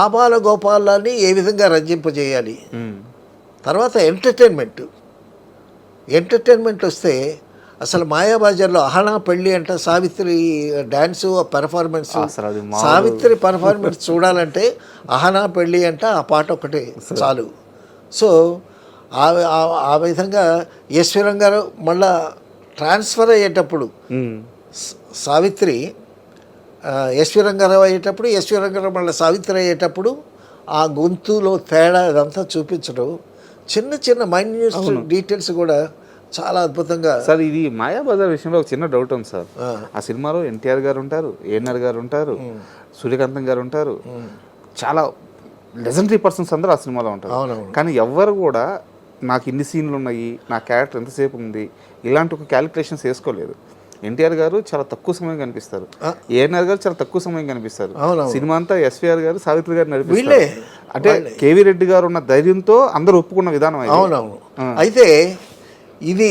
ఆబాల గోపాలాన్ని ఏ విధంగా రంజింపజేయాలి. తర్వాత ఎంటర్టైన్మెంట్ వస్తే అసలు మాయాబజార్లో అహనా పెళ్ళి అంట, Savitri dance, performance, Savitri performance చూడాలంటే అహనా పెళ్ళి అంట, ఆ పాట ఒకటి చాలు. సో ఆ విధంగా ఎస్వి రంగారావు మళ్ళా ట్రాన్స్ఫర్ అయ్యేటప్పుడు సావిత్రి ఎస్వి రంగారావు అయ్యేటప్పుడు, ఎస్వి రంగారావు మళ్ళీ సావిత్రి అయ్యేటప్పుడు ఆ గొంతులో తేడా ఇదంతా చూపించడం, చిన్న చిన్న మైన్యూట్ డీటెయిల్స్ కూడా చాలా అద్భుతంగా. సార్ ఇది మాయాబజార్ విషయంలో ఒక చిన్న డౌట్ ఉంది సార్. ఆ సినిమాలో ఎన్టీఆర్ గారు ఉంటారు, ఏఎన్ఆర్ గారు ఉంటారు, సూర్యకాంతం గారు ఉంటారు, చాలా లెజెండరీ పర్సన్స్ అందరూ ఆ సినిమాలో ఉంటారు. కానీ ఎవ్వరు కూడా నాకు ఇన్ని సీన్లు ఉన్నాయి, నా క్యారెక్టర్ ఎంతసేపు ఉంది, ఇలాంటి ఒక క్యాలిక్యులేషన్స్ వేసుకోలేదు. ఎన్టీఆర్ గారు చాలా తక్కువ సమయం కనిపిస్తారు, ఏఎన్ఆర్ గారు చాలా తక్కువ సమయం కనిపిస్తారు. సినిమా అంతా ఎస్వీఆర్ గారు, సావిత్రి గారు నడిపిస్తారు. అంటే కేవీ రెడ్డి గారు ఉన్న ధైర్యంతో అందరూ ఒప్పుకున్న విధానం. అవునవును. అయితే ఇది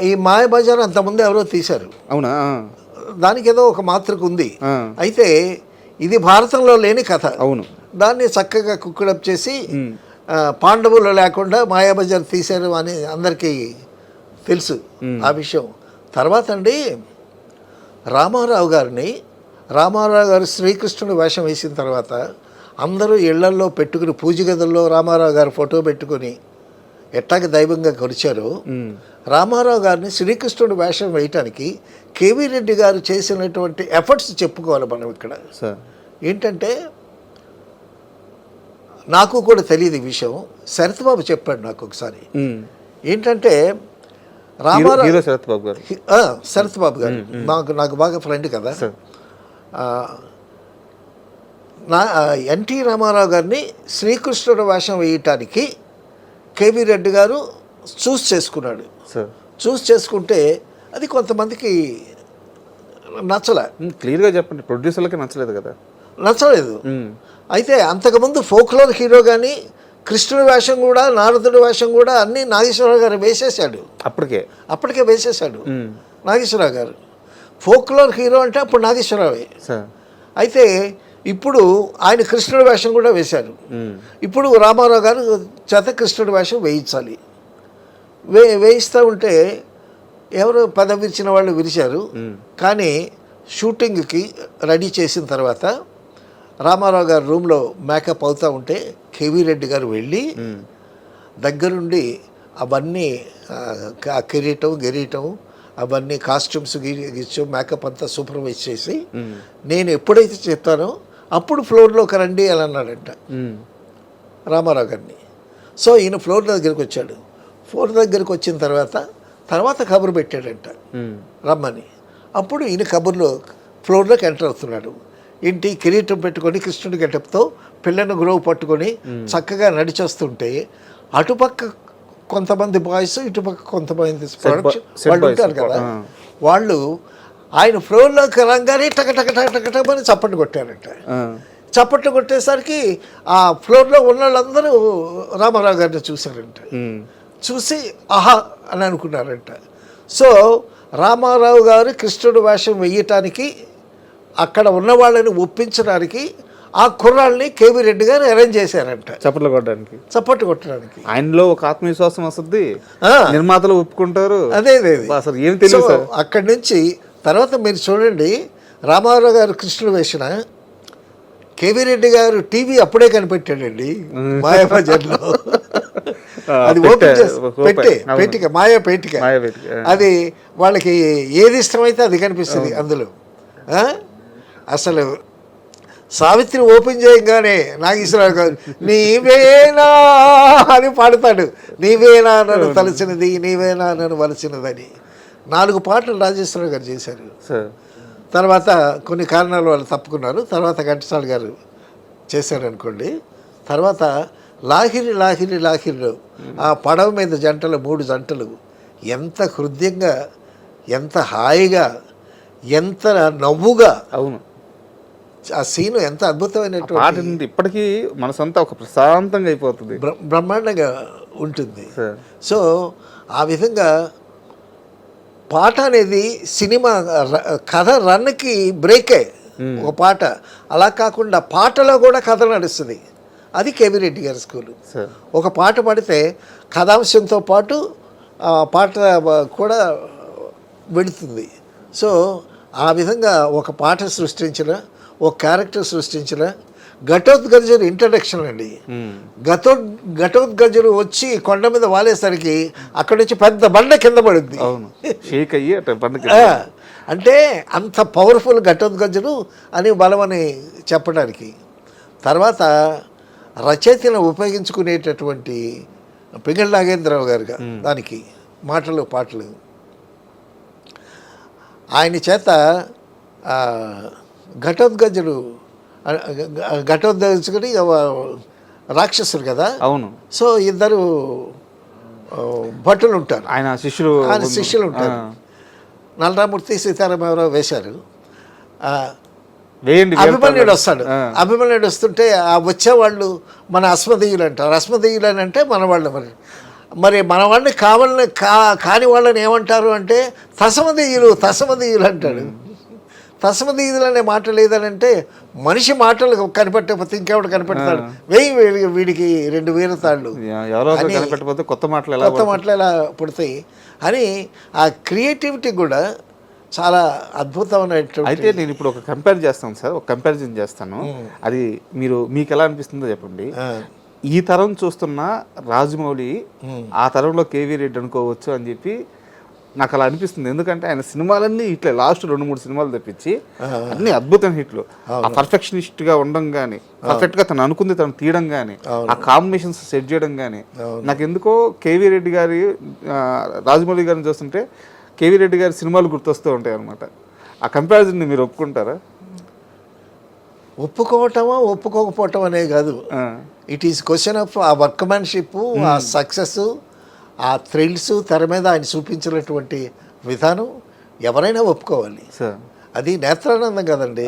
ఈ మాయబజార్ అంతకుముందు ఎవరో తీశారు. అవునా? దానికి ఏదో ఒక మాతృక ఉంది. అయితే ఇది భారతంలో లేని కథ. అవును. దాన్ని చక్కగా కుక్కడప్ చేసి పాండవులు లేకుండా మాయాబజార్ తీశారు అని అందరికీ తెలుసు ఆ విషయం. తర్వాత అండి రామారావు గారు శ్రీకృష్ణుడు వేషం వేసిన తర్వాత అందరూ ఇళ్లల్లో పెట్టుకుని పూజ గదుల్లో రామారావు గారు ఫోటో పెట్టుకుని ఎట్టాగ దైవంగా కొలిచారో, రామారావు గారిని శ్రీకృష్ణుడు వేషం వేయటానికి కేవీ రెడ్డి గారు చేసినటువంటి ఎఫర్ట్స్ చెప్పుకోవాలి మనం ఇక్కడ. ఏంటంటే నాకు కూడా తెలియదు ఈ విషయం, శరత్ బాబు చెప్పాడు నాకు ఒకసారి. ఏంటంటే రామారావు శరత్ బాబు గారు నాకు బాగా ఫ్రెండ్ కదా. ఎన్టీ రామారావు గారిని శ్రీకృష్ణుడు వేషం వేయటానికి కేవీ రెడ్డి గారు చూస్ చేసుకున్నాడు. చూస్ చేసుకుంటే అది కొంతమందికి నచ్చలే. క్లియర్గా చెప్పండి, ప్రొడ్యూసర్లకి నచ్చలేదు కదా? నచ్చలేదు. అయితే అంతకుముందు ఫోక్లోర్ హీరో కానీ కృష్ణుడి వేషం కూడా, నారదుడి వేషం కూడా అన్నీ నాగేశ్వరరావు గారు వేసేసాడు. అప్పటికే వేసేసాడు నాగేశ్వరరావు గారు. ఫోక్లోర్ హీరో అంటే అప్పుడు నాగేశ్వరరావే. అయితే ఇప్పుడు ఆయన కృష్ణుడి వేషం కూడా వేశారు. ఇప్పుడు రామారావు గారు చేత కృష్ణుడి వేషం వేయించాలి. వేయిస్తూ ఉంటే ఎవరు పదవి విరిచిన వాళ్ళు విరిచారు. కానీ షూటింగ్కి రెడీ చేసిన తర్వాత రామారావు గారు రూమ్లో మేకప్ అవుతూ ఉంటే కేవీ రెడ్డి గారు వెళ్ళి దగ్గరుండి అవన్నీ కిరీటం అవన్నీ కాస్ట్యూమ్స్ గీచు మేకప్ అంతా సూపర్వైజ్ చేసి నేను ఎప్పుడైతే చెప్తానో అప్పుడు ఫ్లోర్లోకి రండి అని అన్నాడంట రామారావు గారిని. సో ఈయన ఫ్లోర్ దగ్గరికి వచ్చాడు. ఫ్లోర్ దగ్గరికి వచ్చిన తర్వాత కబురు పెట్టాడంట రమ్మని. అప్పుడు ఈయన ఫ్లోర్లోకి ఎంటర్ అవుతున్నాడు. ఇంటి కిరీటం పెట్టుకొని కృష్ణుడి గెటప్తో పిల్లను గ్రోవ్ పట్టుకొని చక్కగా నడిచొస్తుంటే అటుపక్క కొంతమంది బాయ్స్, ఇటుపక్క కొంతమంది వాళ్ళు ఉంటారు కదా, వాళ్ళు ఆయన ఫ్లోర్లోకి రంగానే టకటకటకటకమని చప్పట్లు కొట్టారంట. చప్పట్లు కొట్టేసరికి ఆ ఫ్లోర్లో ఉన్న వాళ్ళందరూ రామారావు గారిని చూశారంట. చూసి ఆహా అని అనుకున్నారంట. సో రామారావు గారు కృష్ణుడు వేషం వేయటానికి అక్కడ ఉన్న వాళ్ళని ఒప్పించడానికి ఆ కుర్రాళ్ళని కేవీ రెడ్డి గారు అరేంజ్ చేశారంట చప్పట్లు కొట్టడానికి. ఆయనలో ఒక ఆత్మవిశ్వాసం వస్తుంది, నిర్మాతలు ఒప్పుకుంటారు. అదే అసలు ఏం తెలియదు. అక్కడి నుంచి తర్వాత మీరు చూడండి, రామారావు గారు కృష్ణుడు వేసిన కేవీ రెడ్డి గారు టీవీ అప్పుడే కనిపెట్టాడండి మాయాబజార్లో. అది ఓపెన్ చేసి పేటిక మాయా పేటిక, అది వాళ్ళకి ఏది ఇష్టమైతే అది కనిపిస్తుంది అందులో. అసలు సావిత్రి ఓపెన్ చేయగానే నాగేశ్వరరావు గారు నీవేనా అని పాడతాడు. నీవేనా నన్ను తలచినది, నీవేనా నన్ను వలచినదని 4 పాటలు రాజేశ్వరరావు గారు చేశారు. తర్వాత కొన్ని కారణాలు వాళ్ళు తప్పుకున్నారు. తర్వాత ఘంటసాల గారు చేశారనుకోండి. తర్వాత లాహిరిలో ఆ పడవ మీద జంటలు 3 జంటలు ఎంత హృదయంగా, ఎంత హాయిగా, ఎంత నవ్వుగా, అవును ఆ సీను ఎంత అద్భుతమైనటువంటి, ఇప్పటికీ మనసంతా ఒక ప్రశాంతంగా అయిపోతుంది, బ్రహ్మాండంగా ఉంటుంది. సో ఆ విధంగా పాట అనేది సినిమా కథ రన్కి బ్రేకే ఒక పాట. అలా కాకుండా పాటలో కూడా కథ నడుస్తుంది. అది కేవీ రెడ్డి గారి స్కూలు. ఒక పాట పాడితే కథాంశంతో పాటు పాట కూడా వెళుతుంది. సో ఆ విధంగా ఒక పాట సృష్టించిన, ఒక క్యారెక్టర్ సృష్టించిన ఘటోత్కచుడు ఇంట్రడక్షన్ అండి. ఘటోత్కచుడు వచ్చి కొండ మీద వాలేసరికి అక్కడి నుంచి పెద్ద బండ కింద పడుద్ది. అంటే అంత పవర్ఫుల్ ఘటోత్కచుడు అని బలమని చెప్పడానికి. తర్వాత రచయితను ఉపయోగించుకునేటటువంటి పింగళి నాగేంద్రరావు గారు దానికి మాటలు పాటలు ఆయన చేత ఘటోత్కచుడు రాక్షసుడు కదా. అవును. సో ఇద్దరు భటులు ఉంటారు, ఆయన శిష్యులు ఉంటారు. నల్లరామూర్తి సీతారామరావు వేశారు. వేయండి అభిమన్యుడు వస్తాడు. అభిమన్యుడు వస్తుంటే ఆ వచ్చేవాళ్ళు మన అస్మదీయులు అంటారు. అస్మదీయులు అని అంటే మన వాళ్ళు. మరి మన వాళ్ళని కాని వాళ్ళని ఏమంటారు అంటే తసమదీయులు అంటాడు. తసమదీయులు అనే మాట లేదనంటే మనిషి మాటలు కనిపెట్టకపోతే ఇంకెవడు కనిపెడతాడు? వీడికి 2 వీరతాళ్ళు కొత్త మాటలు ఎలా పుడతాయి అని ఆ క్రియేటివిటీ కూడా చాలా అద్భుతమైన. అయితే నేను ఇప్పుడు ఒక కంపారిజన్ చేస్తాను. అది మీకు ఎలా అనిపిస్తుందో చెప్పండి. ఈ తరం చూస్తున్న రాజమౌళి ఆ తరంలో కేవీ రెడ్డి అనుకోవచ్చు అని చెప్పి నాకు అలా అనిపిస్తుంది. ఎందుకంటే ఆయన సినిమాలన్నీ ఇట్లా లాస్ట్ 2-3 సినిమాలు తెప్పించి అన్ని అద్భుతమైన హిట్లు. ఆ పర్ఫెక్షనిస్ట్ గా ఉండడం కానీ, పర్ఫెక్ట్ గా తను అనుకుంది తను తీయడం కానీ, ఆ కాంబినేషన్స్ సెట్ చేయడం కానీ, నాకు ఎందుకో కేవీ రెడ్డి గారి రాజమౌళి గారిని చూస్తుంటే కేవీ రెడ్డి గారి సినిమాలు గుర్తొస్తూ ఉంటాయి అనమాట. ఆ కంపారిజన్ మీరు ఒప్పుకుంటారా? ఒప్పుకోకపోవటం అనే కాదు. ఇట్ ఈస్ క్వశ్చన్ ఆఫ్ ఆ వర్క్మెన్షిప్, ఆ సక్సెస్, ఆ థ్రిల్స్ తెర మీద ఆయన చూపించినటువంటి విధానం ఎవరైనా ఒప్పుకోవాలి. అది నేత్రానందం కదండి.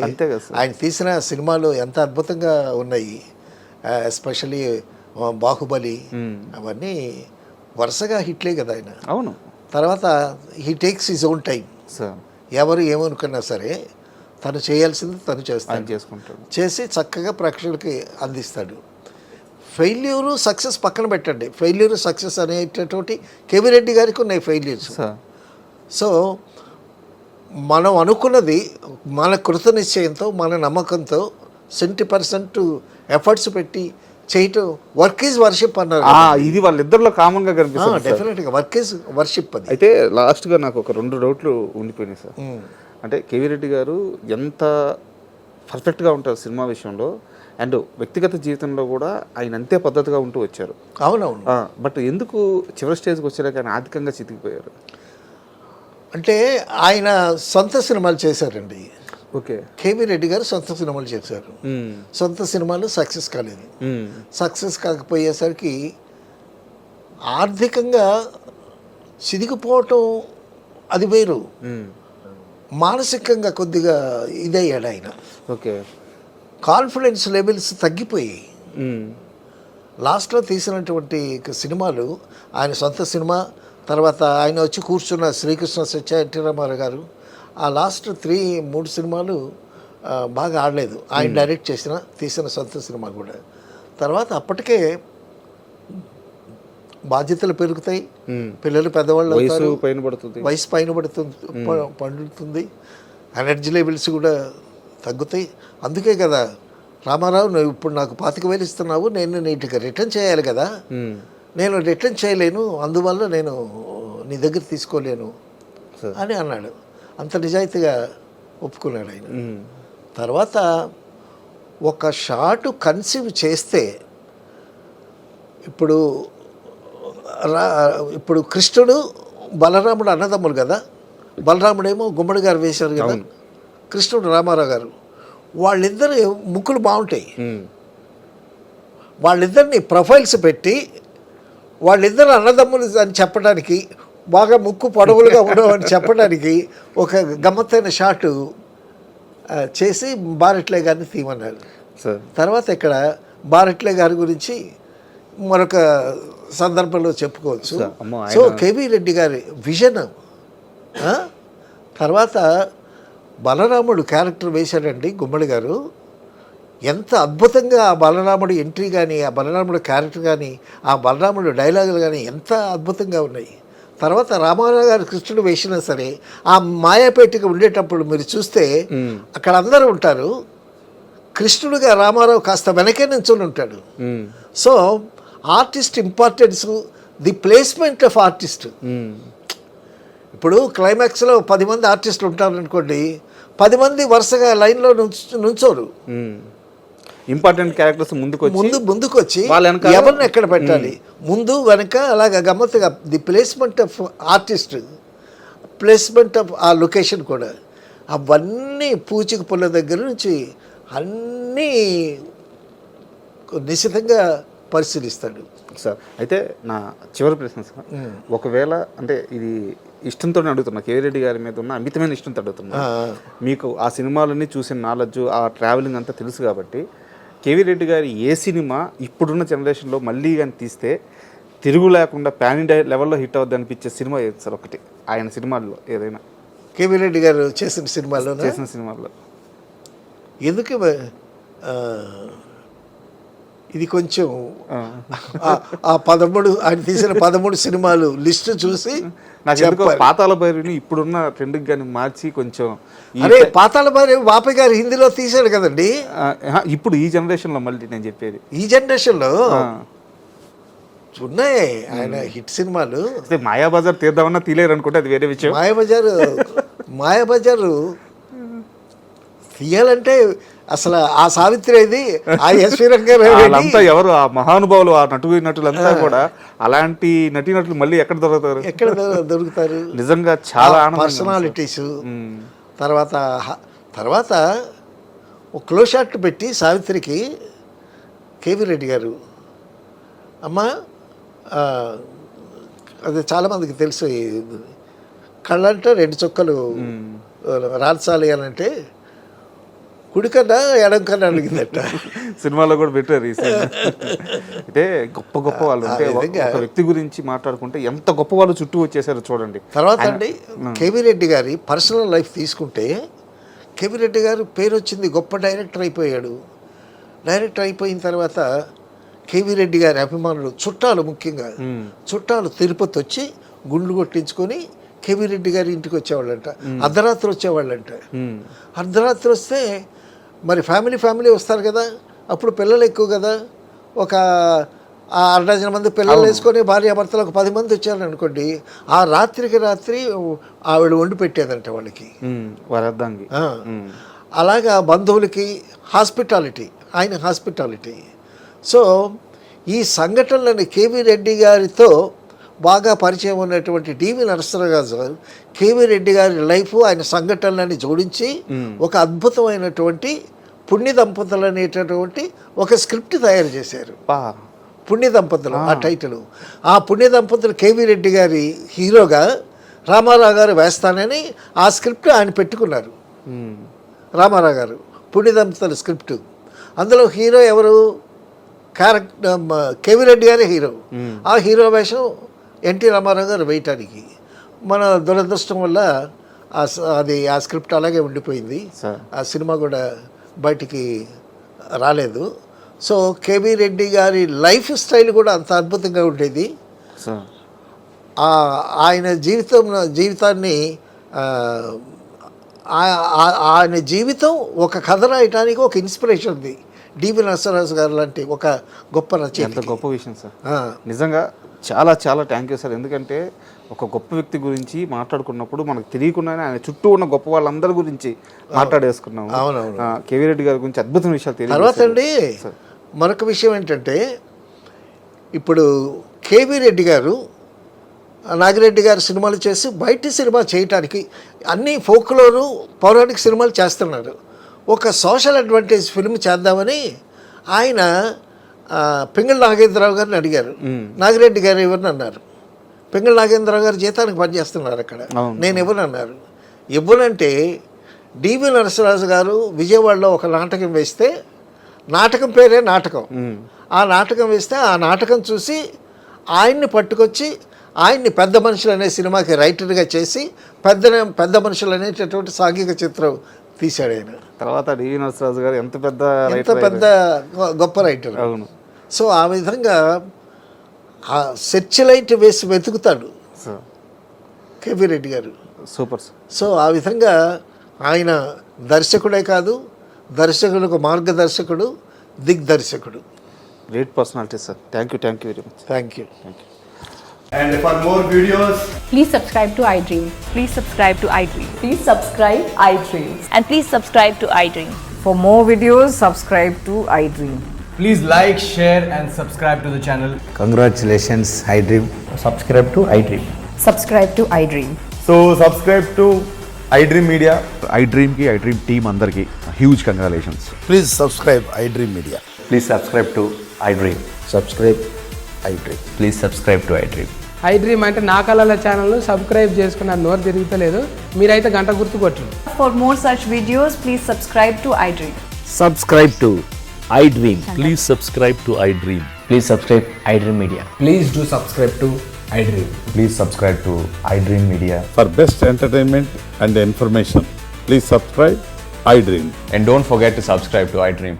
ఆయన తీసిన సినిమాలు ఎంత అద్భుతంగా ఉన్నాయి. ఎస్పెషలీ బాహుబలి అవన్నీ వరుసగా హిట్లే కదా ఆయన. అవును. తర్వాత he takes his own time. ఎవరు ఏమనుకున్నా సరే తను చేయాల్సింది తను చేసుకుంటాడు. చేసి చక్కగా ప్రేక్షకులకి అందిస్తాడు. ఫెయిల్యూరు సక్సెస్ పక్కన పెట్టండి. ఫెయిల్యూరు సక్సెస్ అనేటటువంటి కేవీ రెడ్డి గారికి ఉన్నాయి ఫెయిల్యూర్స్. సో మనం అనుకున్నది మన కృతనిశ్చయంతో, మన నమ్మకంతో 70% ఎఫర్ట్స్ పెట్టి చేయటం వర్క్ ఈజ్ వర్షిప్ అన్నారు. ఇది వాళ్ళిద్దరిలో కామన్ గా కనిపిస్తుంది. డెఫినెట్గా వర్క్ ఈజ్ వర్షిప్. అది అయితే లాస్ట్గా నాకు ఒక 2 డౌట్లు ఉండిపోయినాయి సార్. అంటే కేవీ రెడ్డి గారు ఎంత పర్ఫెక్ట్గా ఉంటారు సినిమా విషయంలో, అండ్ వ్యక్తిగత జీవితంలో కూడా ఆయన అంతే పద్ధతిగా ఉంటూ వచ్చారు. అవునవును. బట్ ఎందుకు చివరి స్టేజ్కి వచ్చాక ఆయన ఆర్థికంగా చితికిపోయారు? అంటే ఆయన సొంత సినిమాలు చేశారండి. ఓకే. కేవీ రెడ్డి గారు సొంత సినిమాలు చేశారు. సొంత సినిమాలు సక్సెస్ కాలేదు. సక్సెస్ కాకపోయేసరికి ఆర్థికంగా చిదిగిపోవటం అది వేరు. మానసికంగా కొద్దిగా ఇదయ్యాడు ఆయన. ఓకే. కాన్ఫిడెన్స్ లెవెల్స్ తగ్గిపోయాయి. లాస్ట్లో తీసినటువంటి సినిమాలు ఆయన సొంత సినిమా, తర్వాత ఆయన వచ్చి కూర్చున్న శ్రీకృష్ణ సత్య ఎన్టీ రామారావు గారు, ఆ లాస్ట్ 3 సినిమాలు బాగా ఆడలేదు. ఆయన డైరెక్ట్ తీసిన సొంత సినిమా కూడా. తర్వాత అప్పటికే బాధ్యతలు పెరుగుతాయి, పిల్లలు పెద్దవాళ్ళు అవుతారు, వయసు పైన పండుతుంది, ఎనర్జీ లెవెల్స్ కూడా తగ్గుతాయి. అందుకే కదా రామారావు, నువ్వు ఇప్పుడు నాకు 25,000 ఇస్తున్నావు, నేను నీటికి రిటర్న్ చేయాలి కదా, నేను రిటర్న్ చేయలేను, అందువల్ల నేను నీ దగ్గర తీసుకోలేను అని అన్నాడు. అంత నిజాయితీగా ఒప్పుకున్నాడు ఆయన. తర్వాత ఒక షాటు కన్సీవ్ చేస్తే ఇప్పుడు కృష్ణుడు బలరాముడు అన్నదమ్ములు కదా. బలరాముడేమో గుమ్మడి గారు వేశారు కదా, కృష్ణుడు రామారావు గారు. వాళ్ళిద్దరు ముక్కులు బాగుంటాయి. వాళ్ళిద్దరిని ప్రొఫైల్స్ పెట్టి వాళ్ళిద్దరు అన్నదమ్ములు అని చెప్పడానికి, బాగా ముక్కు పొడవులుగా ఉండవని చెప్పడానికి ఒక గమ్మత్తైన షాటు చేసి బారెట్లే గారిని తీయమన్నాడు. తర్వాత ఇక్కడ బారెట్లే గారి గురించి మరొక సందర్భంలో చెప్పుకోవచ్చు. సో కేవీ రెడ్డి గారి విజన్. తర్వాత బలరాముడు క్యారెక్టర్ వేశాడండి గుమ్మడి గారు. ఎంత అద్భుతంగా ఆ బలరాముడు ఎంట్రీ కానీ, ఆ బలరాముడు క్యారెక్టర్ కానీ, ఆ బలరాముడు డైలాగులు కానీ ఎంత అద్భుతంగా ఉన్నాయి. తర్వాత రామారావు గారు కృష్ణుడు వేసినా సరే, ఆ మాయాపేటకి ఉండేటప్పుడు మీరు చూస్తే అక్కడ అందరూ ఉంటారు, కృష్ణుడుగా రామారావు కాస్త వెనకే నించుని ఉంటాడు. So artist importance, the placement of artist. ఇప్పుడు క్లైమాక్స్లో 10 మంది ఆర్టిస్టులు ఉంటారు అనుకోండి, 10 మంది వరుసగా లైన్లో నుంచోరు. ఇంపార్టెంట్ క్యారెక్టర్స్ ముందుకు వచ్చి ఎవరిని ఎక్కడ పెట్టాలి, ముందు వెనక అలాగా గమ్మత్తుగా the placement of artist, placement of ఆ లొకేషన్ కూడా, అవన్నీ పూచిక పుల్ల దగ్గర నుంచి అన్నీ నిశ్చితంగా పరిశీలిస్తాడు సార్. అయితే నా చివరి ప్రశ్న సార్, ఒకవేళ అంటే ఇది ఇష్టంతో అడుగుతున్నా, కేవీ రెడ్డి గారి మీద ఉన్న అమితమైన ఇష్టంతో అడుగుతున్నా. మీకు ఆ సినిమాలన్నీ చూసిన నాలెడ్జ్, ఆ ట్రావెలింగ్ అంతా తెలుసు కాబట్టి కేవీ రెడ్డి గారి ఏ సినిమా ఇప్పుడున్న జనరేషన్లో మళ్ళీ కానీ తీస్తే తిరుగు లేకుండా పాన్ ఇండియా లెవెల్లో హిట్ అవుద్ది అనిపించే సినిమా ఏది సార్? ఒకటి ఆయన సినిమాల్లో ఏదైనా, కేవీ రెడ్డి గారు చేసిన సినిమాల్లో ఎందుకు ఇది కొంచెం ఆ 13 ఆయన తీసిన 13 సినిమాలు లిస్ట్ చూసి నాకు ఎందుకో పాతాళ భైరవిని ఇప్పుడున్న ట్రెండ్కి కానీ మార్చి కొంచెం అరే పాతాళ భైరవి బాపయ్య గారు హిందీలో తీశాడు కదండి. ఇప్పుడు ఈ జనరేషన్లో మళ్ళీ నేను చెప్పేది ఈ జనరేషన్లో ఉన్నాయి ఆయన హిట్ సినిమాలు. మాయాబజార్ తీద్దామన్నా తీలేరు అనుకుంటే అది వేరే విషయం. మాయాబజారు తీయాలంటే అసలు ఆ సావిత్రి ఇది, ఆ ఎస్వి రంగారావు ఎవరు ఆ మహానుభావులు, ఆ నటులంతా కూడా అలాంటి నటీనటులు మళ్ళీ ఎక్కడ దొరుకుతారు? నిజంగా చాలా పర్సనాలిటీస్. తర్వాత ఒక క్లోజ్ షాట్ పెట్టి సావిత్రికి కేవీ రెడ్డి గారు, అమ్మా అది చాలామందికి తెలుసు, కళ్ళంటే 2 చుక్కలు రాల్చాలి అని అంటే కుడికన్నా ఎడం కన్నా అడిగిందట. సినిమాలో కూడా పెట్టారు ఈ సినిమా. అంటే గొప్ప గొప్ప వాళ్ళు అంటే ఒక వ్యక్తి గురించి మాట్లాడుకుంటే ఎంత గొప్ప వాళ్ళు చుట్టూ వచ్చేసారు చూడండి. తర్వాత అండి కేవీ రెడ్డి గారి పర్సనల్ లైఫ్ తీసుకుంటే కేవీ రెడ్డి గారు పేరు వచ్చింది, గొప్ప డైరెక్టర్ అయిపోయాడు. డైరెక్టర్ అయిపోయిన తర్వాత కేవీ రెడ్డి గారి అభిమానులు చుట్టాలు, ముఖ్యంగా చుట్టాలు తిరుపతి వచ్చి గుండ్లు కొట్టించుకొని కేవీ రెడ్డి గారి ఇంటికి వచ్చేవాళ్ళంట. అర్ధరాత్రి వచ్చేవాళ్ళంట. అర్ధరాత్రి వస్తే మరి ఫ్యామిలీ వస్తారు కదా, అప్పుడు పిల్లలు ఎక్కువ కదా, ఒక 6 మంది పిల్లలు వేసుకొని భార్యాభర్తలు ఒక 10 మంది వచ్చారు అనుకోండి, ఆ రాత్రికి రాత్రి ఆవిడ వండి పెట్టేదంట వాళ్ళకి. అలాగా బంధువులకి హాస్పిటాలిటీ, ఆయన హాస్పిటాలిటీ. సో ఈ సంఘటనలని కేవీ రెడ్డి గారితో బాగా పరిచయం ఉన్నటువంటి డివి నరసింహరావు గారు కేవీ రెడ్డి గారి లైఫ్, ఆయన సంఘటనలని జోడించి ఒక అద్భుతమైనటువంటి పుణ్య దంపతులు అనేటటువంటి ఒక స్క్రిప్ట్ తయారు చేశారు. పుణ్య దంపతులు ఆ టైటిల్. ఆ పుణ్య దంపతులు కేవీ రెడ్డి గారి హీరోగా రామారావు గారు వేస్తానని ఆ స్క్రిప్ట్ ఆయన పెట్టుకున్నారు. రామారావు గారు పుణ్య దంపతుల స్క్రిప్ట్. అందులో హీరో ఎవరు? కేవీ రెడ్డి గారి హీరో. ఆ హీరో వేషం ఎన్టీ రామారావు గారు వేయటానికి మన దురదృష్టం వల్ల ఆ స్క్రిప్ట్ అలాగే ఉండిపోయింది. ఆ సినిమా కూడా బయటికి రాలేదు. సో కేవీ రెడ్డి గారి లైఫ్ స్టైల్ కూడా అంత అద్భుతంగా ఉండేది. ఆయన జీవితాన్ని ఆయన జీవితం ఒక కథ రాయటానికి ఒక ఇన్స్పిరేషన్ ఉంది. డివి నరసింహరావు గారు లాంటి ఒక గొప్ప రచయిత. ఎంత గొప్ప విషయం సార్, నిజంగా చాలా చాలా థ్యాంక్ యూ సార్. ఎందుకంటే ఒక గొప్ప వ్యక్తి గురించి మాట్లాడుకున్నప్పుడు మనకు తెలియకుండానే ఆయన చుట్టూ ఉన్న గొప్ప వాళ్ళందరి గురించి మాట్లాడేసుకున్నాము. కేవీ రెడ్డి గారి గురించి అద్భుతమైన విషయాలు తెలియదు. తర్వాత అండి మరొక విషయం ఏంటంటే, ఇప్పుడు కేవీ రెడ్డి గారు నాగిరెడ్డి గారు సినిమాలు చేసి బయట సినిమా చేయటానికి అన్ని ఫోక్లోను పౌరాణిక సినిమాలు చేస్తున్నారు. ఒక సోషల్ అడ్వాంటేజ్ ఫిల్మ్ చేద్దామని ఆయన పింగళ నాగేంద్రరావు గారిని అడిగారు. నాగిరెడ్డి గారు ఎవరిని అన్నారు. పింగళ నాగేంద్రరావు గారు జీతానికి పనిచేస్తున్నారు అక్కడ, నేను ఎవరిని అన్నారు. ఇవ్వనంటే డివి నరసింహరాజు గారు విజయవాడలో ఒక నాటకం వేస్తే, నాటకం పేరే నాటకం, ఆ నాటకం వేస్తే ఆ నాటకం చూసి ఆయన్ని పట్టుకొచ్చి ఆయన్ని పెద్ద మనుషులు అనే సినిమాకి రైటర్గా చేసి పెద్ద మనుషులు అనేటటువంటి సాంఘిక చిత్రం తీశాడు ఆయన. తర్వాత డివి నరసింహరాజు గారు ఎంత పెద్ద గొప్ప రైటర్. అవును. సో ఆ విధంగా ఆ సెర్చ్ లైట్ వేసి వెతుకుతాడు కేవీ రెడ్డి గారు. సూపర్. సో ఆ విధంగా ఆయన దర్శకుడే కాదు, దర్శకులకు మార్గదర్శకుడు, దిగ్దర్శకుడు. Great personality sir. Thank you very much. Thank you. And for more videos, please subscribe to iDream. Please subscribe to iDream. Please subscribe iDream. And please subscribe to iDream. For more videos, subscribe to iDream. please like, share and subscribe to the channel. Congratulations, iDream. Subscribe to iDream. Subscribe to iDream. So subscribe to iDream Media. iDream team andarki huge congratulations. Please subscribe iDream Media. Please subscribe to iDream. Subscribe iDream. Please subscribe to iDream. I dream అంటే నా కళల ఛానల్ను subscribe చేసుకున్న నోరు తిరుగుతలేదు. మీరైతే గంట గుర్తు కొట్టండి. For more such videos, please subscribe to iDream. Subscribe to iDream. Please subscribe to iDream. Please subscribe iDream Media. Please do subscribe to iDream. Please subscribe to iDream Media. For best entertainment and information, please subscribe iDream. And don't forget to subscribe to iDream.